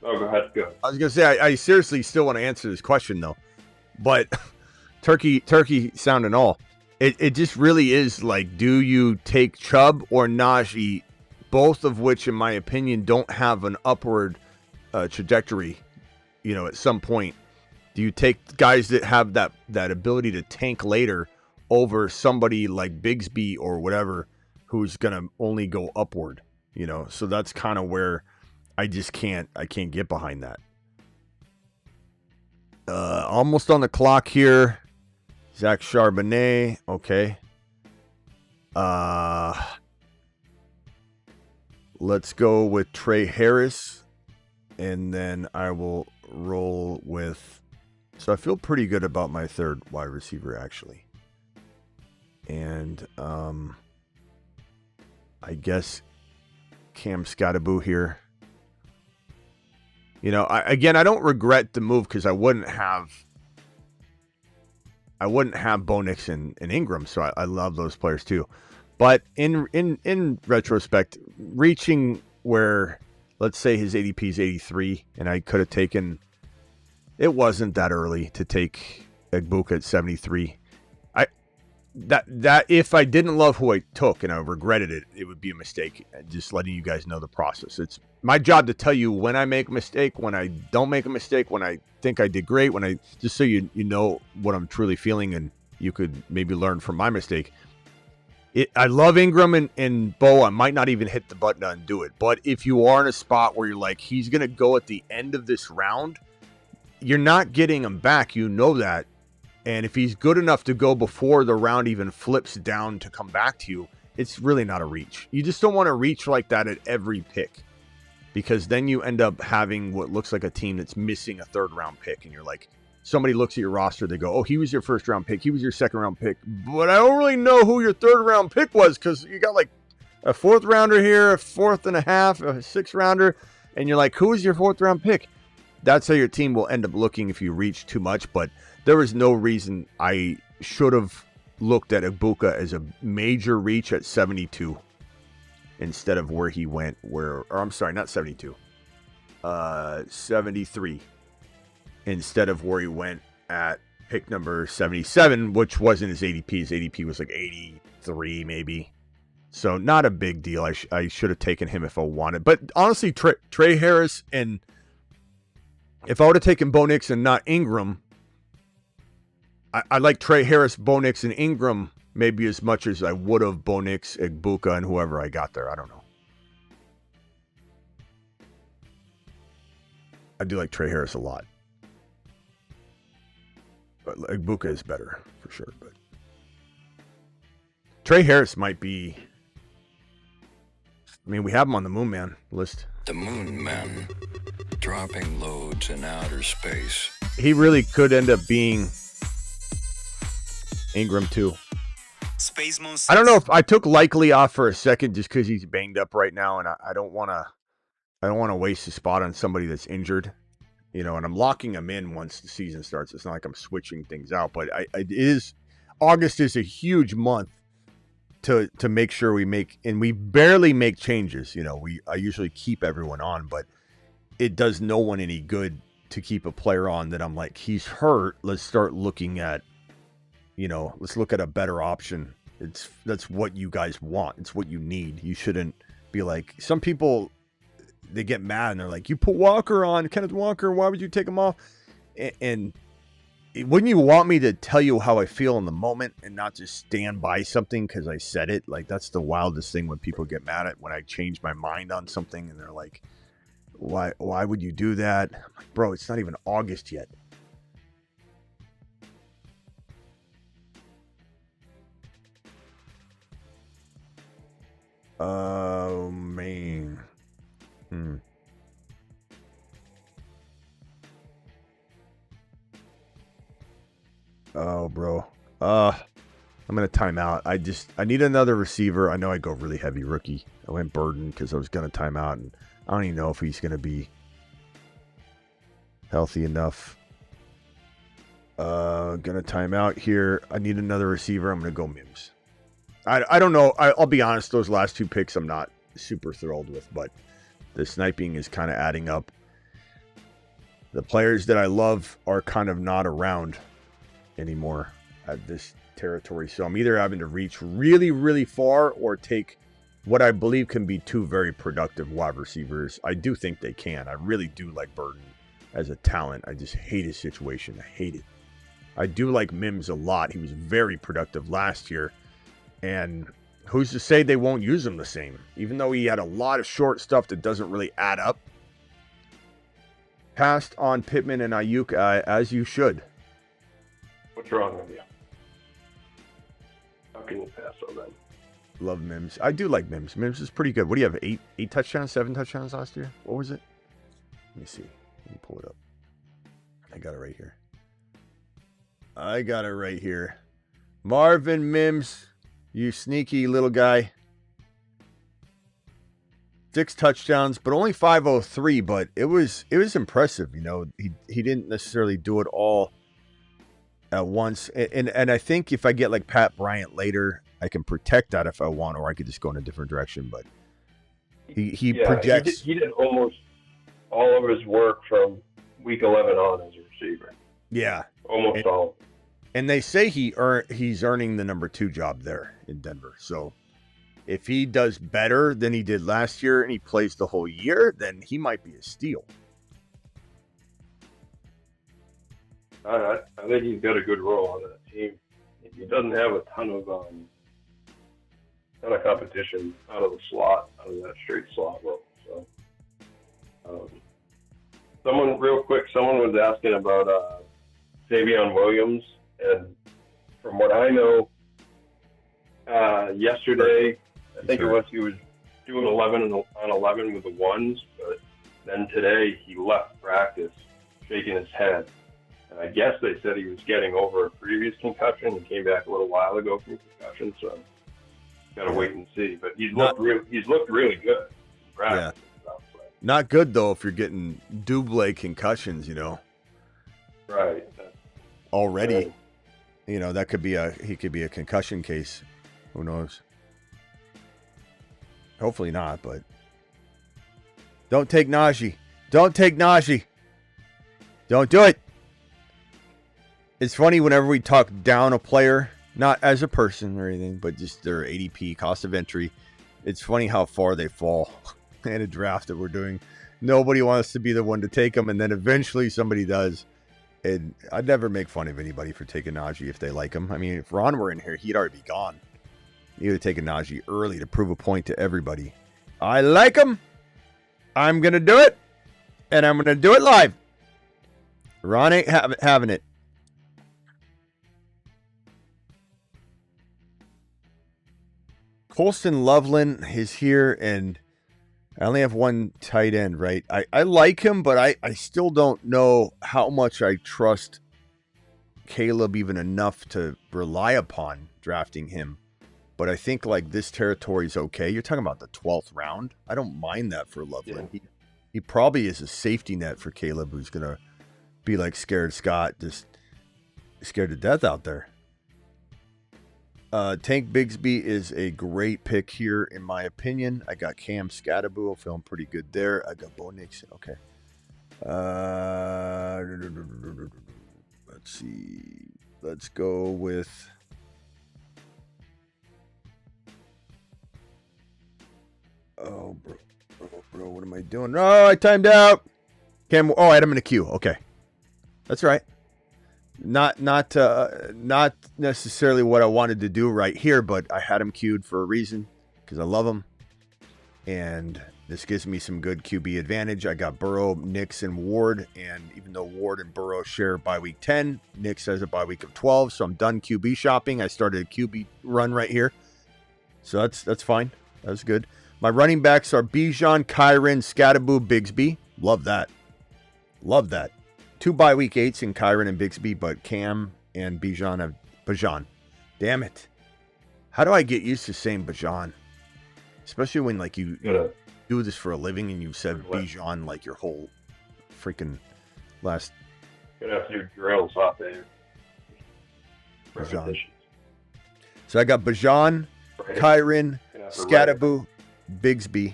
Oh, go ahead. Go. I was gonna say I seriously still want to answer this question though, but turkey sound and all, it just really is like, do you take Chubb or Najee, both of which, in my opinion, don't have an upward trajectory. At some point, do you take guys that have that ability to tank later over somebody like Bigsby or whatever, who's gonna only go upward? So that's kind of where I can't get behind that. Almost on the clock here. Zach Charbonnet. Okay. Let's go with Trey Harris. And then I will roll with... So I feel pretty good about my third wide receiver, actually. And I guess... Cam Scottaboo here. I don't regret the move because I wouldn't have Bo Nix and Ingram, so I love those players too. But in retrospect, reaching where, let's say his ADP is 83, and I could have taken, it wasn't that early to take Egbuka at 73. That if I didn't love who I took and I regretted it, it would be a mistake. Just letting you guys know the process. It's my job to tell you when I make a mistake, when I don't make a mistake, when I think I did great, just so you know what I'm truly feeling, and you could maybe learn from my mistake. I love Ingram and Bo. I might not even hit the button and do it. But if you are in a spot where you're like, he's going to go at the end of this round, you're not getting him back. You know that. And if he's good enough to go before the round even flips down to come back to you, it's really not a reach. You just don't want to reach like that at every pick, because then you end up having what looks like a team that's missing a third round pick. And you're like, somebody looks at your roster, they go, oh, he was your first round pick, he was your second round pick, but I don't really know who your third round pick was, because you got like a fourth rounder here, a fourth and a half, a sixth rounder. and you're like, who is your 4th round pick? That's how your team will end up looking if you reach too much. But there was no reason I should have looked at Egbuka as a major reach at 72 instead of where he went, or I'm sorry, not 72, 73 instead of where he went at pick number 77, which wasn't his ADP. His ADP was like 83 maybe. So not a big deal. I should have taken him if I wanted. But honestly, Trey Harris, and if I would have taken Bo Nix and not Ingram, I like Trey Harris, Bo Nix, and Ingram maybe as much as I would have Bo Nix, Egbuka, and whoever I got there. I don't know. I do like Trey Harris a lot. But Egbuka is better for sure. But Trey Harris might be. I mean, we have him on the Moon Man list. The Moon Man, dropping loads in outer space. He really could end up being Ingram too. Space Moon 6. I don't know if I took Likely off for a second just because he's banged up right now, and I don't want to waste a spot on somebody that's injured, and I'm locking him in once the season starts. It's not like I'm switching things out, but August is a huge month to make sure we make, and we barely make changes. I usually keep everyone on, but it does no one any good to keep a player on that I'm like, he's hurt. Let's start looking at, let's look at a better option. That's what you guys want. It's what you need. You shouldn't be like, some people, they get mad and they're like, you put Walker on, Kenneth Walker, why would you take him off? And wouldn't you want me to tell you how I feel in the moment and not just stand by something because I said it? Like, that's the wildest thing when people get mad at when I change my mind on something and they're like, why would you do that? I'm like, bro, it's not even August yet. Oh, man. Oh, bro. I'm going to time out. I need another receiver. I know I go really heavy rookie. I went Burden because I was going to time out, and I don't even know if he's going to be healthy enough. Going to time out here. I need another receiver. I'm going to go Mims. I don't know. I'll be honest. Those last 2 picks I'm not super thrilled with, but the sniping is kind of adding up. The players that I love are kind of not around anymore at this territory. So I'm either having to reach really, really far or take what I believe can be 2 very productive wide receivers. I do think they can. I really do like Burden as a talent. I just hate his situation. I hate it. I do like Mims a lot. He was very productive last year. And who's to say they won't use him the same? Even though he had a lot of short stuff that doesn't really add up. Passed on Pittman and Ayuk as you should. What's wrong with you? How can you pass on them? Love Mims. I do like Mims. Mims is pretty good. What do you have? 8 touchdowns, 7 touchdowns last year? What was it? Let me see. Let me pull it up. I got it right here. Marvin Mims, you sneaky little guy. 6 touchdowns, but only 503. But it was impressive. He didn't necessarily do it all at once. And I think if I get like Pat Bryant later, I can protect that if I want, or I could just go in a different direction. But he projects. He did almost all of his work from week 11 on as a receiver. Yeah, almost all. And they say he's earning the number 2 job there in Denver. So if he does better than he did last year and he plays the whole year, then he might be a steal. I think he's got a good role on that team. He doesn't have a ton of competition out of the slot, out of that straight slot role. So, someone was asking about Davion Williams, and from what I know, yesterday, I think it was, he was doing 11 on 11 with the ones, but then today he left practice shaking his head. And I guess they said he was getting over a previous concussion and came back a little while ago from concussion, so got to wait and see. But he's looked really good in practice and stuff. But Not good, though, if you're getting double concussions, Right. Already. Right. That could be he could be a concussion case. Who knows? Hopefully not, but don't take Najee. Don't take Najee. Don't do it. It's funny whenever we talk down a player, not as a person or anything, but just their ADP, cost of entry. It's funny how far they fall in a draft that we're doing. Nobody wants to be the one to take them, and then eventually somebody does. And I'd never make fun of anybody for taking Najee if they like him. I mean, if Ron were in here, he'd already be gone. He would have taken Najee early to prove a point to everybody. I like him. I'm going to do it. And I'm going to do it live. Ron ain't having it. Colston Loveland is here, and I only have one tight end, right? I like him, but I still don't know how much I trust Caleb even enough to rely upon drafting him. But I think like this territory is okay. You're talking about the 12th round. I don't mind that for Loveland. Yeah. He probably is a safety net for Caleb, who's going to be like Scared Scott, just scared to death out there. Tank Bigsby is a great pick here, in my opinion. I got Cam Scatterbull, feeling pretty good there. I got Bo Nixon. Okay. Let's see. Let's go with... Oh, bro, what am I doing? Oh, I timed out. Cam. Oh, I had him in a queue. Okay. That's right. Not necessarily what I wanted to do right here, but I had him queued for a reason because I love him. And this gives me some good QB advantage. I got Burrow, Nix, and Ward. And even though Ward and Burrow share bye week 10, Nix has a bye week of 12. So I'm done QB shopping. I started a QB run right here. So that's fine. That's good. My running backs are Bijan, Kyren, Scatterbull, Bigsby. Love that. Love that. 2 bye week 8s in Kyren and Bigsby, but Cam and Bijan have Bijan. Damn it. How do I get used to saying Bijan? Especially when like you do this for a living and you've said Bijan like your whole freaking last. Gonna have to do drills off there. Bijan. So I got Bijan, Kyren, Scatterbull, Bigsby,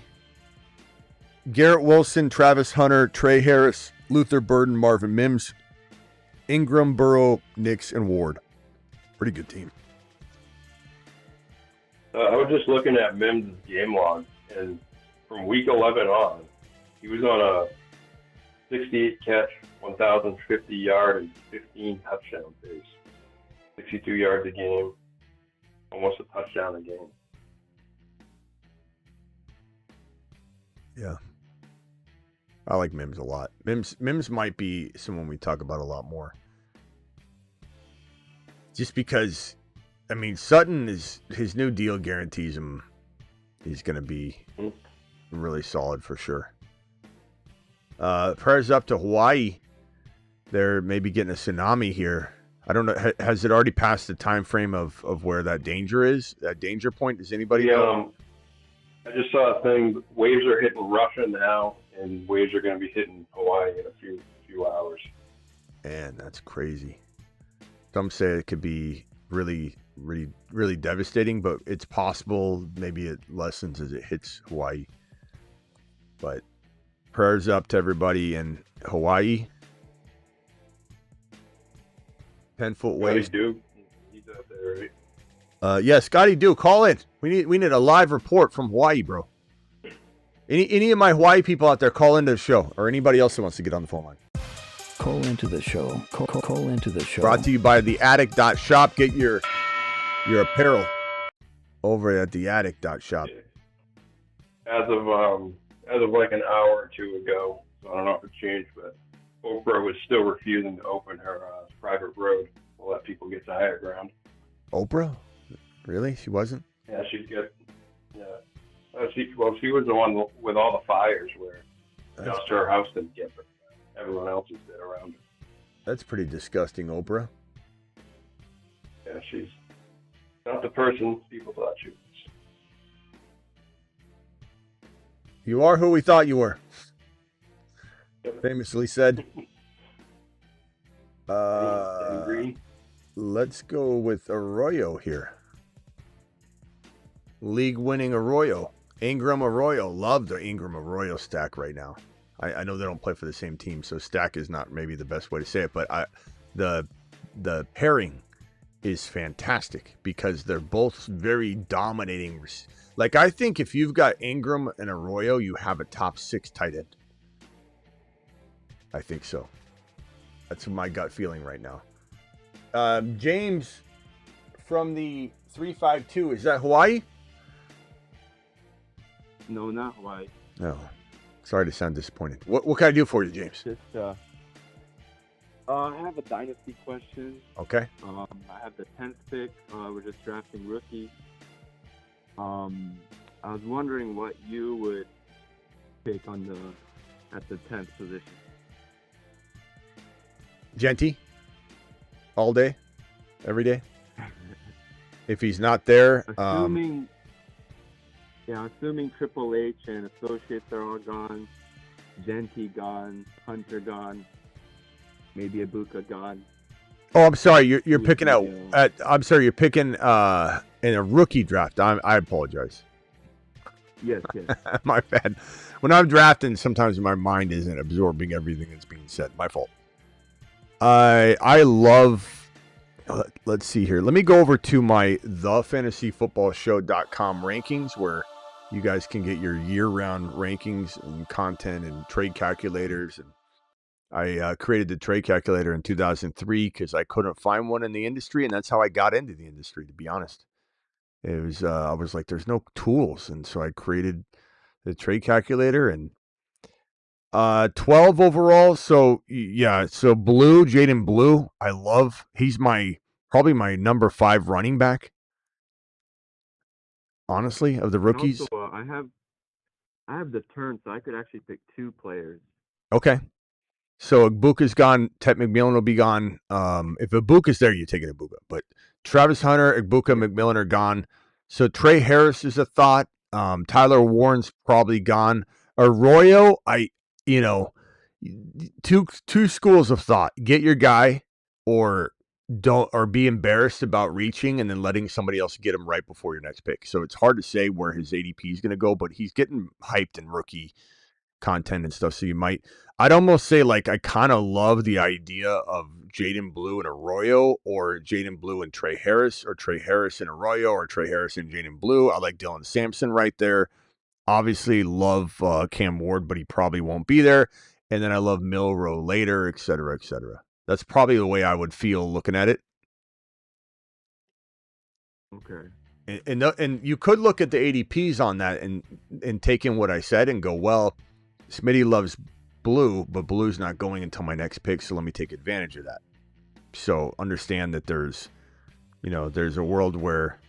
Garrett Wilson, Travis Hunter, Trey Harris, Luther Burden, Marvin Mims, Ingram, Burrow, Nix, and Ward. Pretty good team. I was just looking at Mims' game log, and from week 11 on, he was on a 68 catch, 1,050 yard, and 15 touchdown pace. 62 yards a game, almost a touchdown a game. Yeah. I like Mims a lot. Mims might be someone we talk about a lot more. Just because, I mean, Sutton is his new deal guarantees him he's going to be really solid for sure. Prayers up to Hawaii. They're maybe getting a tsunami here. I don't know. Has it already passed the time frame of where that danger is? That danger point? Does anybody know? I just saw a thing. Waves are hitting Russia now, and waves are going to be hitting Hawaii in a few hours. Man, that's crazy. Some say it could be really, really, really devastating, but it's possible maybe it lessens as it hits Hawaii. But prayers up to everybody in Hawaii. 10-foot waves. He's out there, right? Yeah, Scotty, call in. We need a live report from Hawaii, bro. Any of my Hawaii people out there, call into the show, or anybody else that wants to get on the phone line. Call into the show. Call into the show. Brought to you by theattic.shop. Get your apparel over at theattic.shop. As of like an hour or two ago, so I don't know if it changed, but Oprah was still refusing to open her private road to let people get to higher ground. Oprah? Really? She wasn't? Yeah, she's good. Yeah. She was the one with all the fires where just her house didn't get her. Everyone else is dead around her. That's pretty disgusting, Oprah. Yeah, she's not the person people thought she was. You are who we thought you were. Famously said. Green. Let's go with Arroyo here. League-winning Arroyo. Ingram Arroyo. Love the Ingram Arroyo stack right now. I know they don't play for the same team, so stack is not maybe the best way to say it, but the pairing is fantastic because they're both very dominating. Like, I think if you've got Ingram and Arroyo, you have a top 6 tight end. I think so. That's my gut feeling right now. James from the 352, is that Hawaii? No, not Hawaii. No. Sorry to sound disappointed. What can I do for you, James? Just, I have a dynasty question. Okay. I have the 10th pick. We're just drafting rookies. I was wondering what you would pick at the 10th position. Genty? All day? Every day? If he's not there... Assuming Triple H and associates are all gone, Genty gone, Hunter gone, maybe Egbuka gone. Oh, I'm sorry. You're picking I'm sorry. You're picking in a rookie draft. I apologize. Yes. My bad. When I'm drafting, sometimes my mind isn't absorbing everything that's being said. My fault. I love. Let's see here. Let me go over to my thefantasyfootballshow.com rankings where you guys can get your year-round rankings and content and trade calculators. And I created the trade calculator in 2003 because I couldn't find one in the industry, and that's how I got into the industry, to be honest. It was I was like, there's no tools, and so I created the trade calculator, and 12 overall. So yeah, so Blue, Jaden Blue, I love. He's probably my number 5 running back. Honestly, of the rookies. And also, I have the turn, so I could actually pick 2 players. Okay. So Egbuka's gone. Ted McMillan will be gone. If Egbuka's there, you take it Egbuka. But Travis Hunter, Egbuka, McMillan are gone. So Trey Harris is a thought. Tyler Warren's probably gone. Arroyo, two schools of thought. Get your guy, or be embarrassed about reaching and then letting somebody else get him right before your next pick. So it's hard to say where his ADP is going to go, but he's getting hyped in rookie content and stuff. So I'd almost say, like, I kind of love the idea of Jaden Blue and Arroyo, or Jaden Blue and Trey Harris, or Trey Harris and Arroyo, or Trey Harris and Jaden Blue. I like Dylan Sampson right there. Obviously love Cam Ward, but he probably won't be there. And then I love Milroe later, et cetera, et cetera. That's probably the way I would feel looking at it. Okay. And you could look at the ADPs on that and take in what I said and go, well, Smitty loves Blue, but Blue's not going until my next pick, so let me take advantage of that. So understand that there's a world where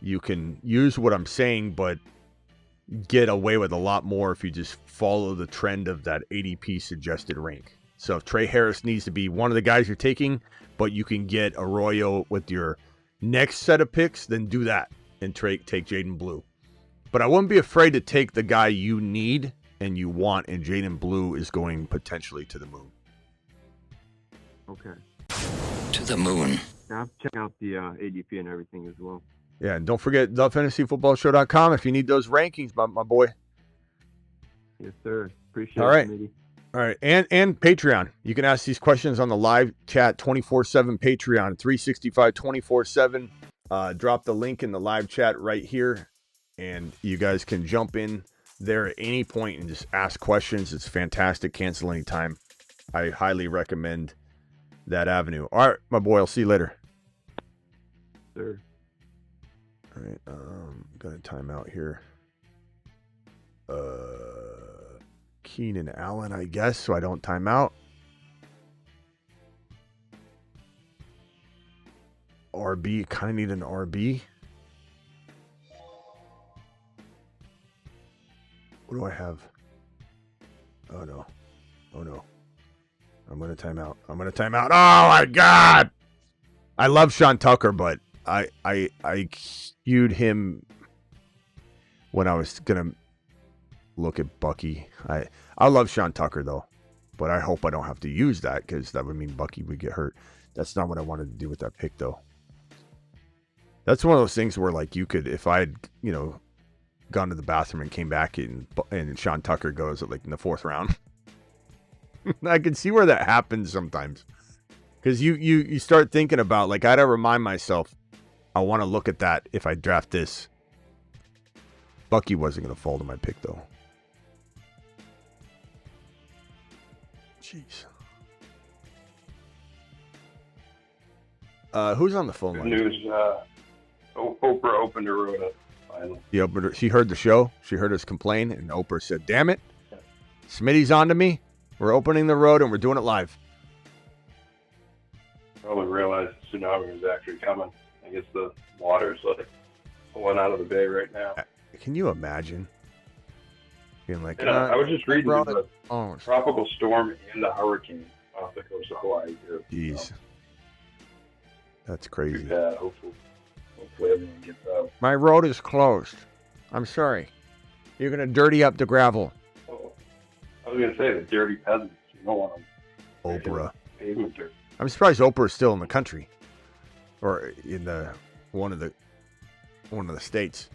you can use what I'm saying, but get away with a lot more if you just follow the trend of that ADP suggested rank. So if Trey Harris needs to be one of the guys you're taking, but you can get Arroyo with your next set of picks, then do that and take Jaden Blue. But I wouldn't be afraid to take the guy you need and you want, and Jaden Blue is going potentially to the moon. Okay. To the moon. Now I'm checking out the ADP and everything as well. Yeah, and don't forget thefantasyfootballshow.com if you need those rankings, my boy. Yes, sir. Appreciate All right. it, Smitty. All right, and Patreon. You can ask these questions on the live chat 24/7 Patreon, 365 24/7. Drop the link in the live chat right here, and you guys can jump in there at any point and just ask questions. It's fantastic. Cancel anytime. I highly recommend that avenue. All right, my boy. I'll see you later. Sir. All right, got a timeout here. Keenan Allen, I guess, so I don't time out. RB, kind of need an RB. What do I have? Oh no. I'm going to time out. Oh my God. I love Sean Tucker, but I queued him when I was going to look at Bucky. I love Sean Tucker, though. But I hope I don't have to use that because that would mean Bucky would get hurt. That's not what I wanted to do with that pick, though. That's one of those things where, like, you could, if I had, gone to the bathroom and came back and Sean Tucker goes like in the 4th round, I can see where that happens sometimes. Because you start thinking about, like, I gotta remind myself, I want to look at that if I draft this. Bucky wasn't going to fall to my pick, though. Jeez. Who's on the phone line? Good news, Oprah opened her road finally. Yeah, but she heard the show. She heard us complain, and Oprah said, damn it, Smitty's on to me. We're opening the road, and we're doing it live. Probably realized the tsunami was actually coming. I guess the water's like pulling out of the bay right now. Can you imagine? Being like, I was just reading the tropical storm and the hurricane off the coast of Hawaii, too. Jeez. That's crazy. Yeah, hopefully everyone gets out. My road is closed. I'm sorry. You're going to dirty up the gravel. Oh, I was going to say, the dirty peasants. You don't want them. Oprah. Pavement dirt. I'm surprised Oprah is still in the country. Or in one of the states.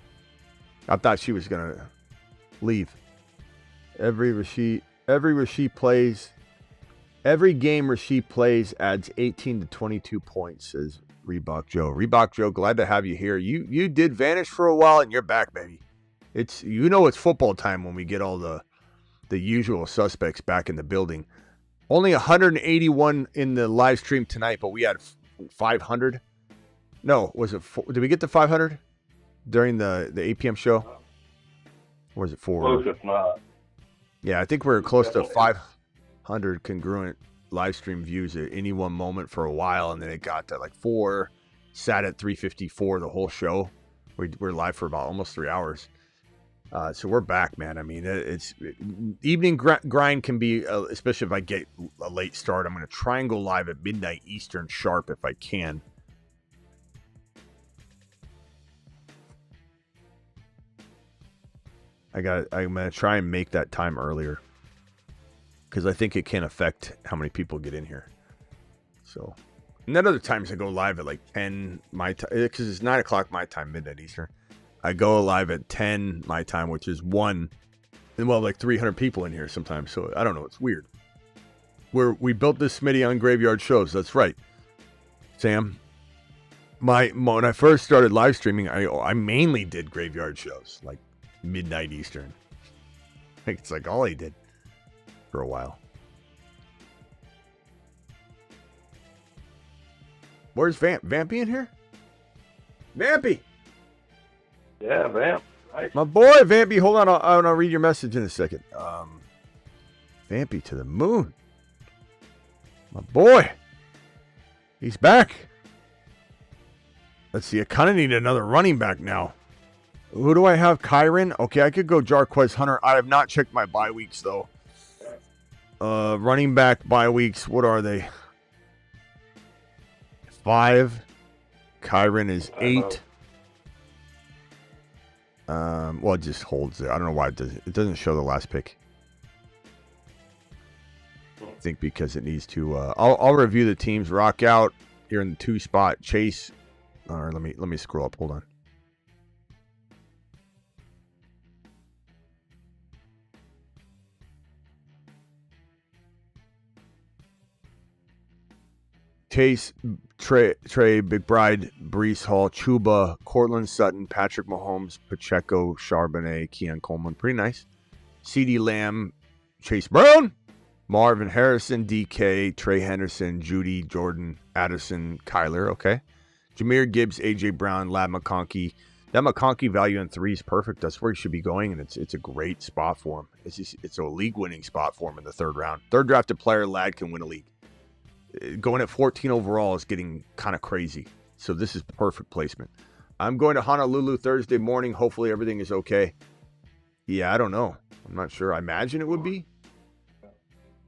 I thought she was going to leave. Every game Rasheed plays adds 18 to 22 points, says Reebok Joe. Reebok Joe, glad to have you here. You did vanish for a while, and you're back, baby. It's football time when we get all the usual suspects back in the building. Only 181 in the live stream tonight, but we had 500. No, was it? Did we get to 500 during the 8 p.m. show? Or was it 4? Close if not. Yeah, I think we're close to 500 congruent live stream views at any one moment for a while, and then it got to like 4, sat at 354 the whole show. We're live for about almost 3 hours. So we're back, man. I mean, evening grind can be, especially if I get a late start. I'm going to try and go live at midnight Eastern sharp if I can. I'm going to try and make that time earlier because I think it can affect how many people get in here. So, and then other times I go live at like 10 my time because it's 9 o'clock my time, midnight Eastern. I go live at 10 my time, which is 1, and we'll have like 300 people in here sometimes. So I don't know. It's weird. We built this Smitty on graveyard shows. That's right, Sam. When I first started live streaming, I mainly did graveyard shows, like midnight Eastern. I think it's like all I did for a while. Where's Vamp? Vampy in here? Vampy! Yeah, Vamp. Nice. My boy, Vampy. Hold on. I'll read your message in a second. Vampy to the moon. My boy. He's back. Let's see. I kind of need another running back now. Who do I have? Kyron? Okay, I could go Jarquez Hunter. I have not checked my bye weeks, though. Running back bye weeks. What are they? 5. Kyron is 8. Well, it just holds there. I don't know why it doesn't show the last pick. I think because it needs to. I'll review the teams. Rock out here in the 2 spot. Chase. All right, let me scroll up. Hold on. Chase, Trey, McBride, Breece Hall, Chuba, Cortland Sutton, Patrick Mahomes, Pacheco, Charbonnet, Keon Coleman. Pretty nice. CeeDee Lamb, Chase Brown, Marvin Harrison, DK, Trey Henderson, Judy, Jordan, Addison, Kyler. Okay. Jahmyr Gibbs, AJ Brown, Lad McConkey. That McConkey value in 3 is perfect. That's where he should be going, and it's a great spot for him. It's a league-winning spot for him in the 3rd round. 3rd drafted player, Lad can win a league. Going at 14 overall is getting kind of crazy. So this is perfect placement. I'm going to Honolulu Thursday morning. Hopefully everything is okay. Yeah, I don't know. I'm not sure. I imagine it would be.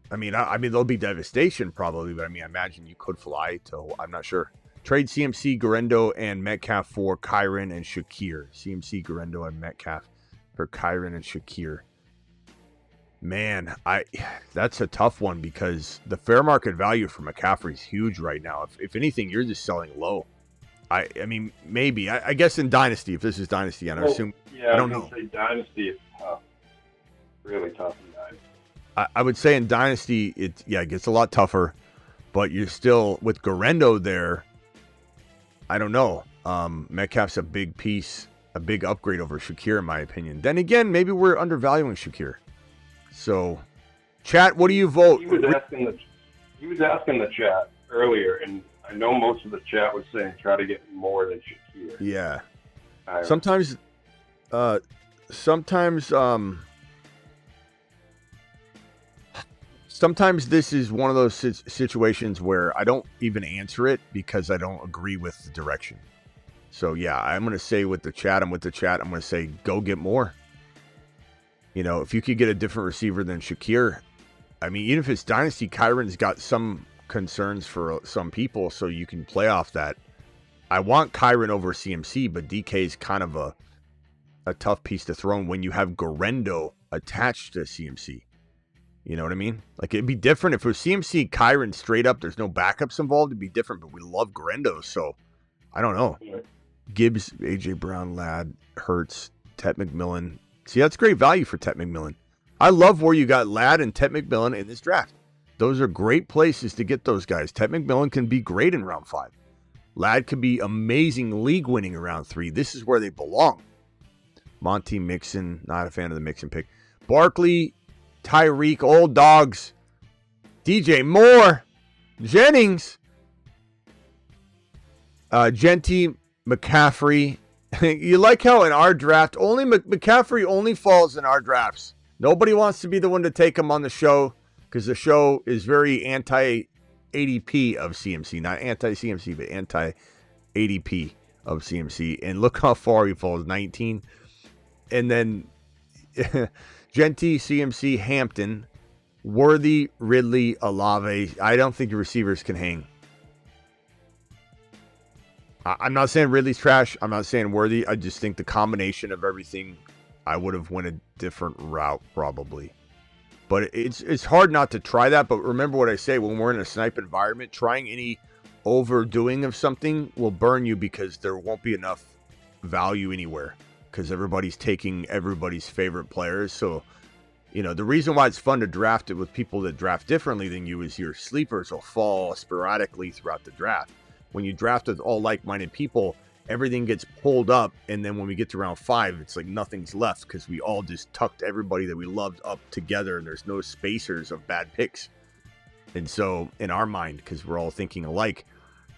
I mean, there'll be devastation probably, but I imagine you could fly to. I'm not sure. Trade CMC, Garendo, and Metcalf for Kyron and Shakir. CMC, Garendo, and Metcalf for Kyron and Shakir. Man, that's a tough one because the fair market value for McCaffrey is huge right now. If anything, you're just selling low. I mean, maybe. I guess in Dynasty, if this is Dynasty, and I assume. Yeah, I don't know. Say Dynasty is tough. Really tough in Dynasty. I would say in Dynasty, it gets a lot tougher, but you're still with Garendo there. I don't know. Metcalf's a big piece, a big upgrade over Shakir, in my opinion. Then again, maybe we're undervaluing Shakir. So, chat, what do you vote? He was asking the chat earlier, and I know most of the chat was saying try to get more than Shakir. Yeah. Sometimes this is one of those situations where I don't even answer it because I don't agree with the direction. So, yeah, I'm going to say with the chat, I'm going to say go get more. You know, if you could get a different receiver than Shakir, I mean, even if it's Dynasty, Kyron's got some concerns for some people, so you can play off that. I want Kyron over CMC, but DK is kind of a tough piece to throw in when you have Garendo attached to CMC. You know what I mean? Like, it'd be different if it was CMC, Kyron straight up, there's no backups involved, it'd be different, but we love Garendo, so I don't know. Gibbs, AJ Brown, Ladd, Hurts, Tet McMillan. See, that's great value for Tet McMillan. I love where you got Ladd and Tet McMillan in this draft. Those are great places to get those guys. Tet McMillan can be great in round 5. Ladd could be amazing league winning in round 3. This is where they belong. Monty Mixon, not a fan of the Mixon pick. Barkley, Tyreek, old dogs. DJ Moore, Jennings, Genty, McCaffrey. You like how in our draft, only McCaffrey only falls in our drafts. Nobody wants to be the one to take him on the show because the show is very anti-ADP of CMC. Not anti-CMC, but anti-ADP of CMC. And look how far he falls, 19. And then Genty, CMC, Hampton, Worthy, Ridley, Olave. I don't think your receivers can hang. I'm not saying Ridley's trash. I'm not saying Worthy. I just think the combination of everything, I would have went a different route probably. But it's hard not to try that. But remember what I say, when we're in a snipe environment, trying any overdoing of something will burn you because there won't be enough value anywhere because everybody's taking everybody's favorite players. So, you know, the reason why it's fun to draft it with people that draft differently than you is your sleepers will fall sporadically throughout the draft. When you draft with all like-minded people, everything gets pulled up, and then when we get to round 5, it's like nothing's left because we all just tucked everybody that we loved up together, and there's no spacers of bad picks. And so, in our mind, because we're all thinking alike,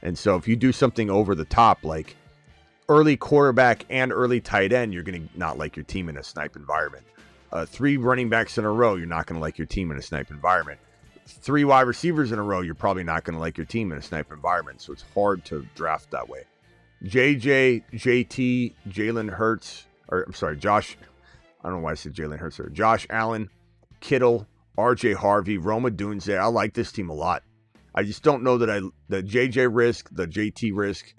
and so if you do something over the top, like early quarterback and early tight end, you're going to not like your team in a snipe environment. 3 running backs in a row, you're not going to like your team in a snipe environment. 3 wide receivers in a row, you're probably not going to like your team in a sniper environment. So it's hard to draft that way. JJ, JT, Jalen Hurts, or I'm sorry, Josh. I don't know why I said Jalen Hurts there. Josh Allen, Kittle, RJ Harvey, Roma Dunze. I like this team a lot. I just don't know that the JJ risk, the JT risk,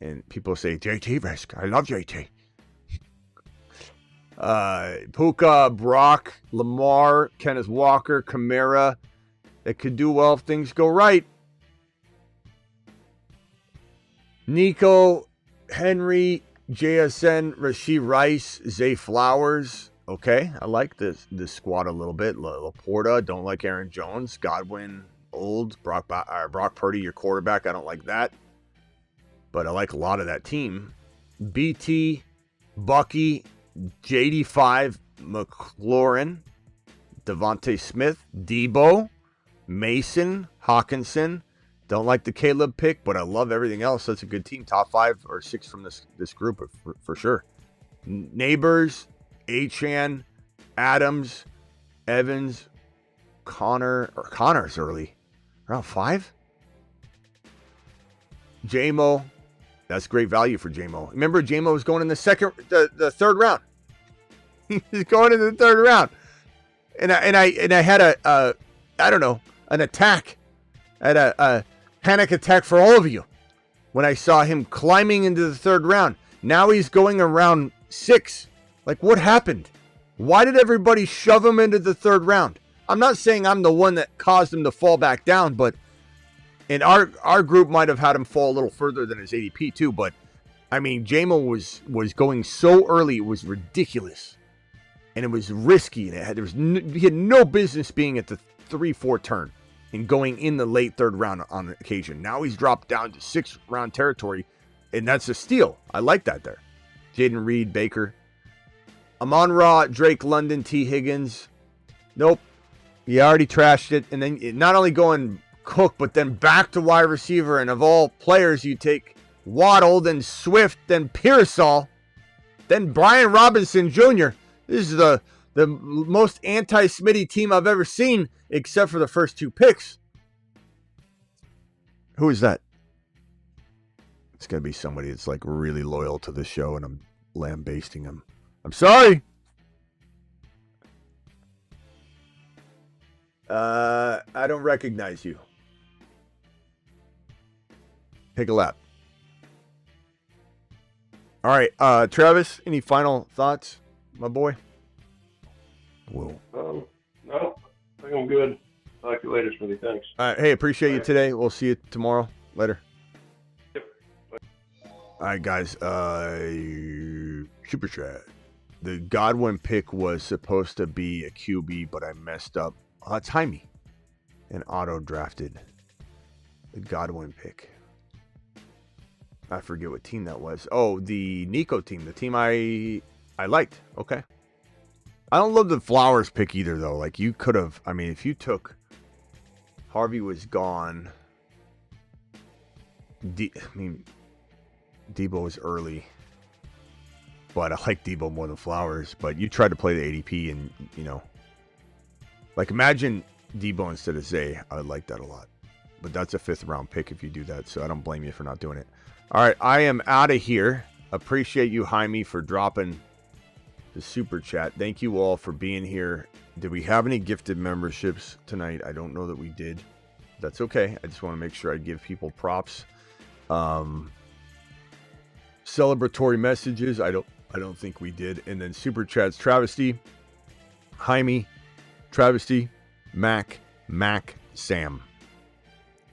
and people say JT risk. I love JT. Puka, Brock, Lamar, Kenneth Walker, Kamara. That could do well if things go right. Nico, Henry, JSN, Rashee Rice, Zay Flowers. Okay, I like this squad a little bit. Laporta, don't like Aaron Jones. Godwin, old. Brock Purdy, your quarterback. I don't like that. But I like a lot of that team. BT, Bucky, JD5, McLaurin, Devontae Smith, Debo, Mason, Hawkinson. Don't like the Caleb pick, but I love everything else. That's a good team. Top 5 or 6 from this group for sure. Neighbors, Achan, Adams, Evans, Connor's early. Around 5? J-Mo. That's great value for J-Mo. Remember, J-Mo was going in the third round. He was going in the third round. And I had an attack. I had a panic attack for all of you when I saw him climbing into the third round. Now he's going around 6. Like, what happened? Why did everybody shove him into the third round? I'm not saying I'm the one that caused him to fall back down, but and our group might have had him fall a little further than his ADP too. But I mean, JMO was going so early, it was ridiculous, and it was risky, and he had no business being at the 3-4 turn and going in the late third round on occasion. Now he's dropped down to 6th round territory, and that's a steal. I like that there. Jaden Reed, Baker, Amon-Ra, Drake London, T. Higgins. Nope. You already trashed it. And then not only going Cook, but then back to wide receiver. And of all players, you take Waddle, then Swift, then Pearsall, then Brian Robinson Jr. This is the most anti-Smitty team I've ever seen, except for the first 2 picks. Who is that? It's going to be somebody that's like really loyal to the show, and I'm lambasting him. I'm sorry. I don't recognize you. Take a lap. All right, Travis, any final thoughts, my boy? Whoa. No, I think I'm good. Talk to you later, Smitty. Thanks. All right, hey, appreciate you today. We'll see you tomorrow. Later. Yep. All right, guys. Super chat. The Godwin pick was supposed to be a QB, but I messed up. It's Jaime. And auto-drafted the Godwin pick. I forget what team that was. Oh, the Nico team. The team I liked. Okay. I don't love the Flowers pick either, though. Like, you could have... I mean, if you took... Harvey was gone. Debo was early. But I like Debo more than Flowers. But you tried to play the ADP and, you know... Like, imagine Debo instead of Zay. I would like that a lot. But that's a 5th round pick if you do that. So I don't blame you for not doing it. All right, I am out of here. Appreciate you, Jaime, for dropping the super chat. Thank you all for being here. Did we have any gifted memberships tonight? I don't know that we did. That's okay. I just want to make sure I give people props. Celebratory messages. I don't think we did. And then super chats. Travesty, Jaime, Travesty, Mac, Sam.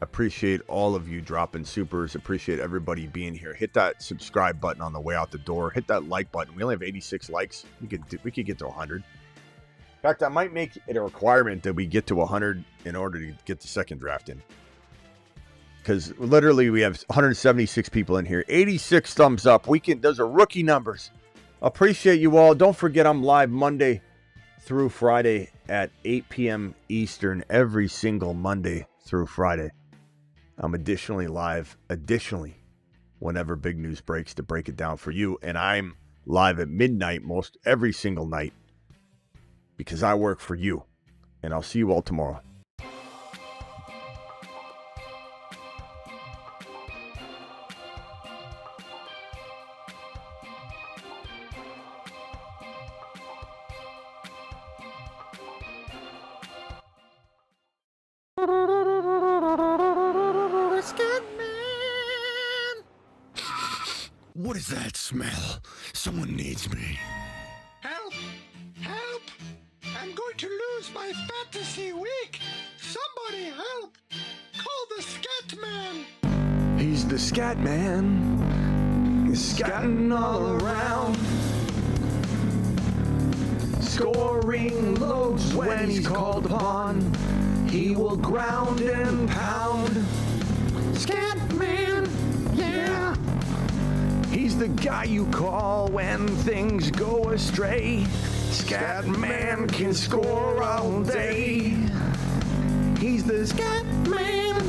Appreciate all of you dropping supers. Appreciate everybody being here. Hit that subscribe button on the way out the door. Hit that like button. We only have 86 likes. We could get to 100. In fact, I might make it a requirement that we get to 100 in order to get the second draft in. Because literally we have 176 people in here. 86 thumbs up. Those are rookie numbers. Appreciate you all. Don't forget I'm live Monday through Friday at 8 p.m. Eastern every single Monday through Friday. I'm additionally live, whenever big news breaks to break it down for you. And I'm live at midnight every single night because I work for you. And I'll see you all tomorrow. What is that smell? Someone needs me. Help! Help! I'm going to lose my fantasy week! Somebody help! Call the Scat Man! He's the Scat Man. He's scatting all around. Scoring loads when he's called upon. He will ground and pound. Scat Man, yeah. He's the guy you call when things go astray. Scat Man can score all day. He's the Scat Man.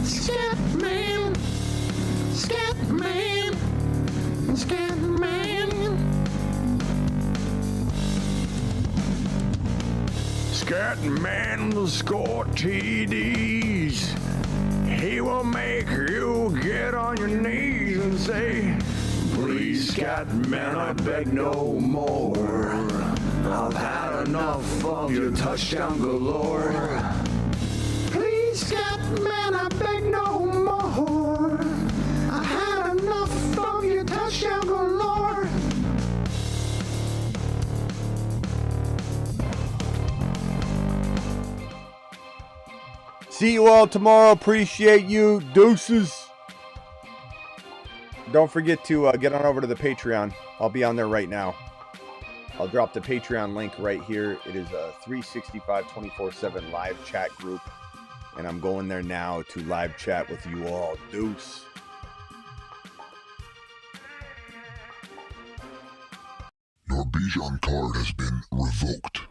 Scat Man. Scat Man. Scat Man. Scat Man will score TDs. He will make you get on your knees and say, please, Scat Man, I beg no more. I've had enough of your touchdown galore. Please, Scat Man, I beg no more. I've had enough of your touchdown galore. See you all tomorrow. Appreciate you. Deuces. Don't forget to get on over to the Patreon. I'll be on there right now. I'll drop the Patreon link right here. It is a 365 24/7 live chat group. And I'm going there now to live chat with you all. Deuce. Your Bijan card has been revoked.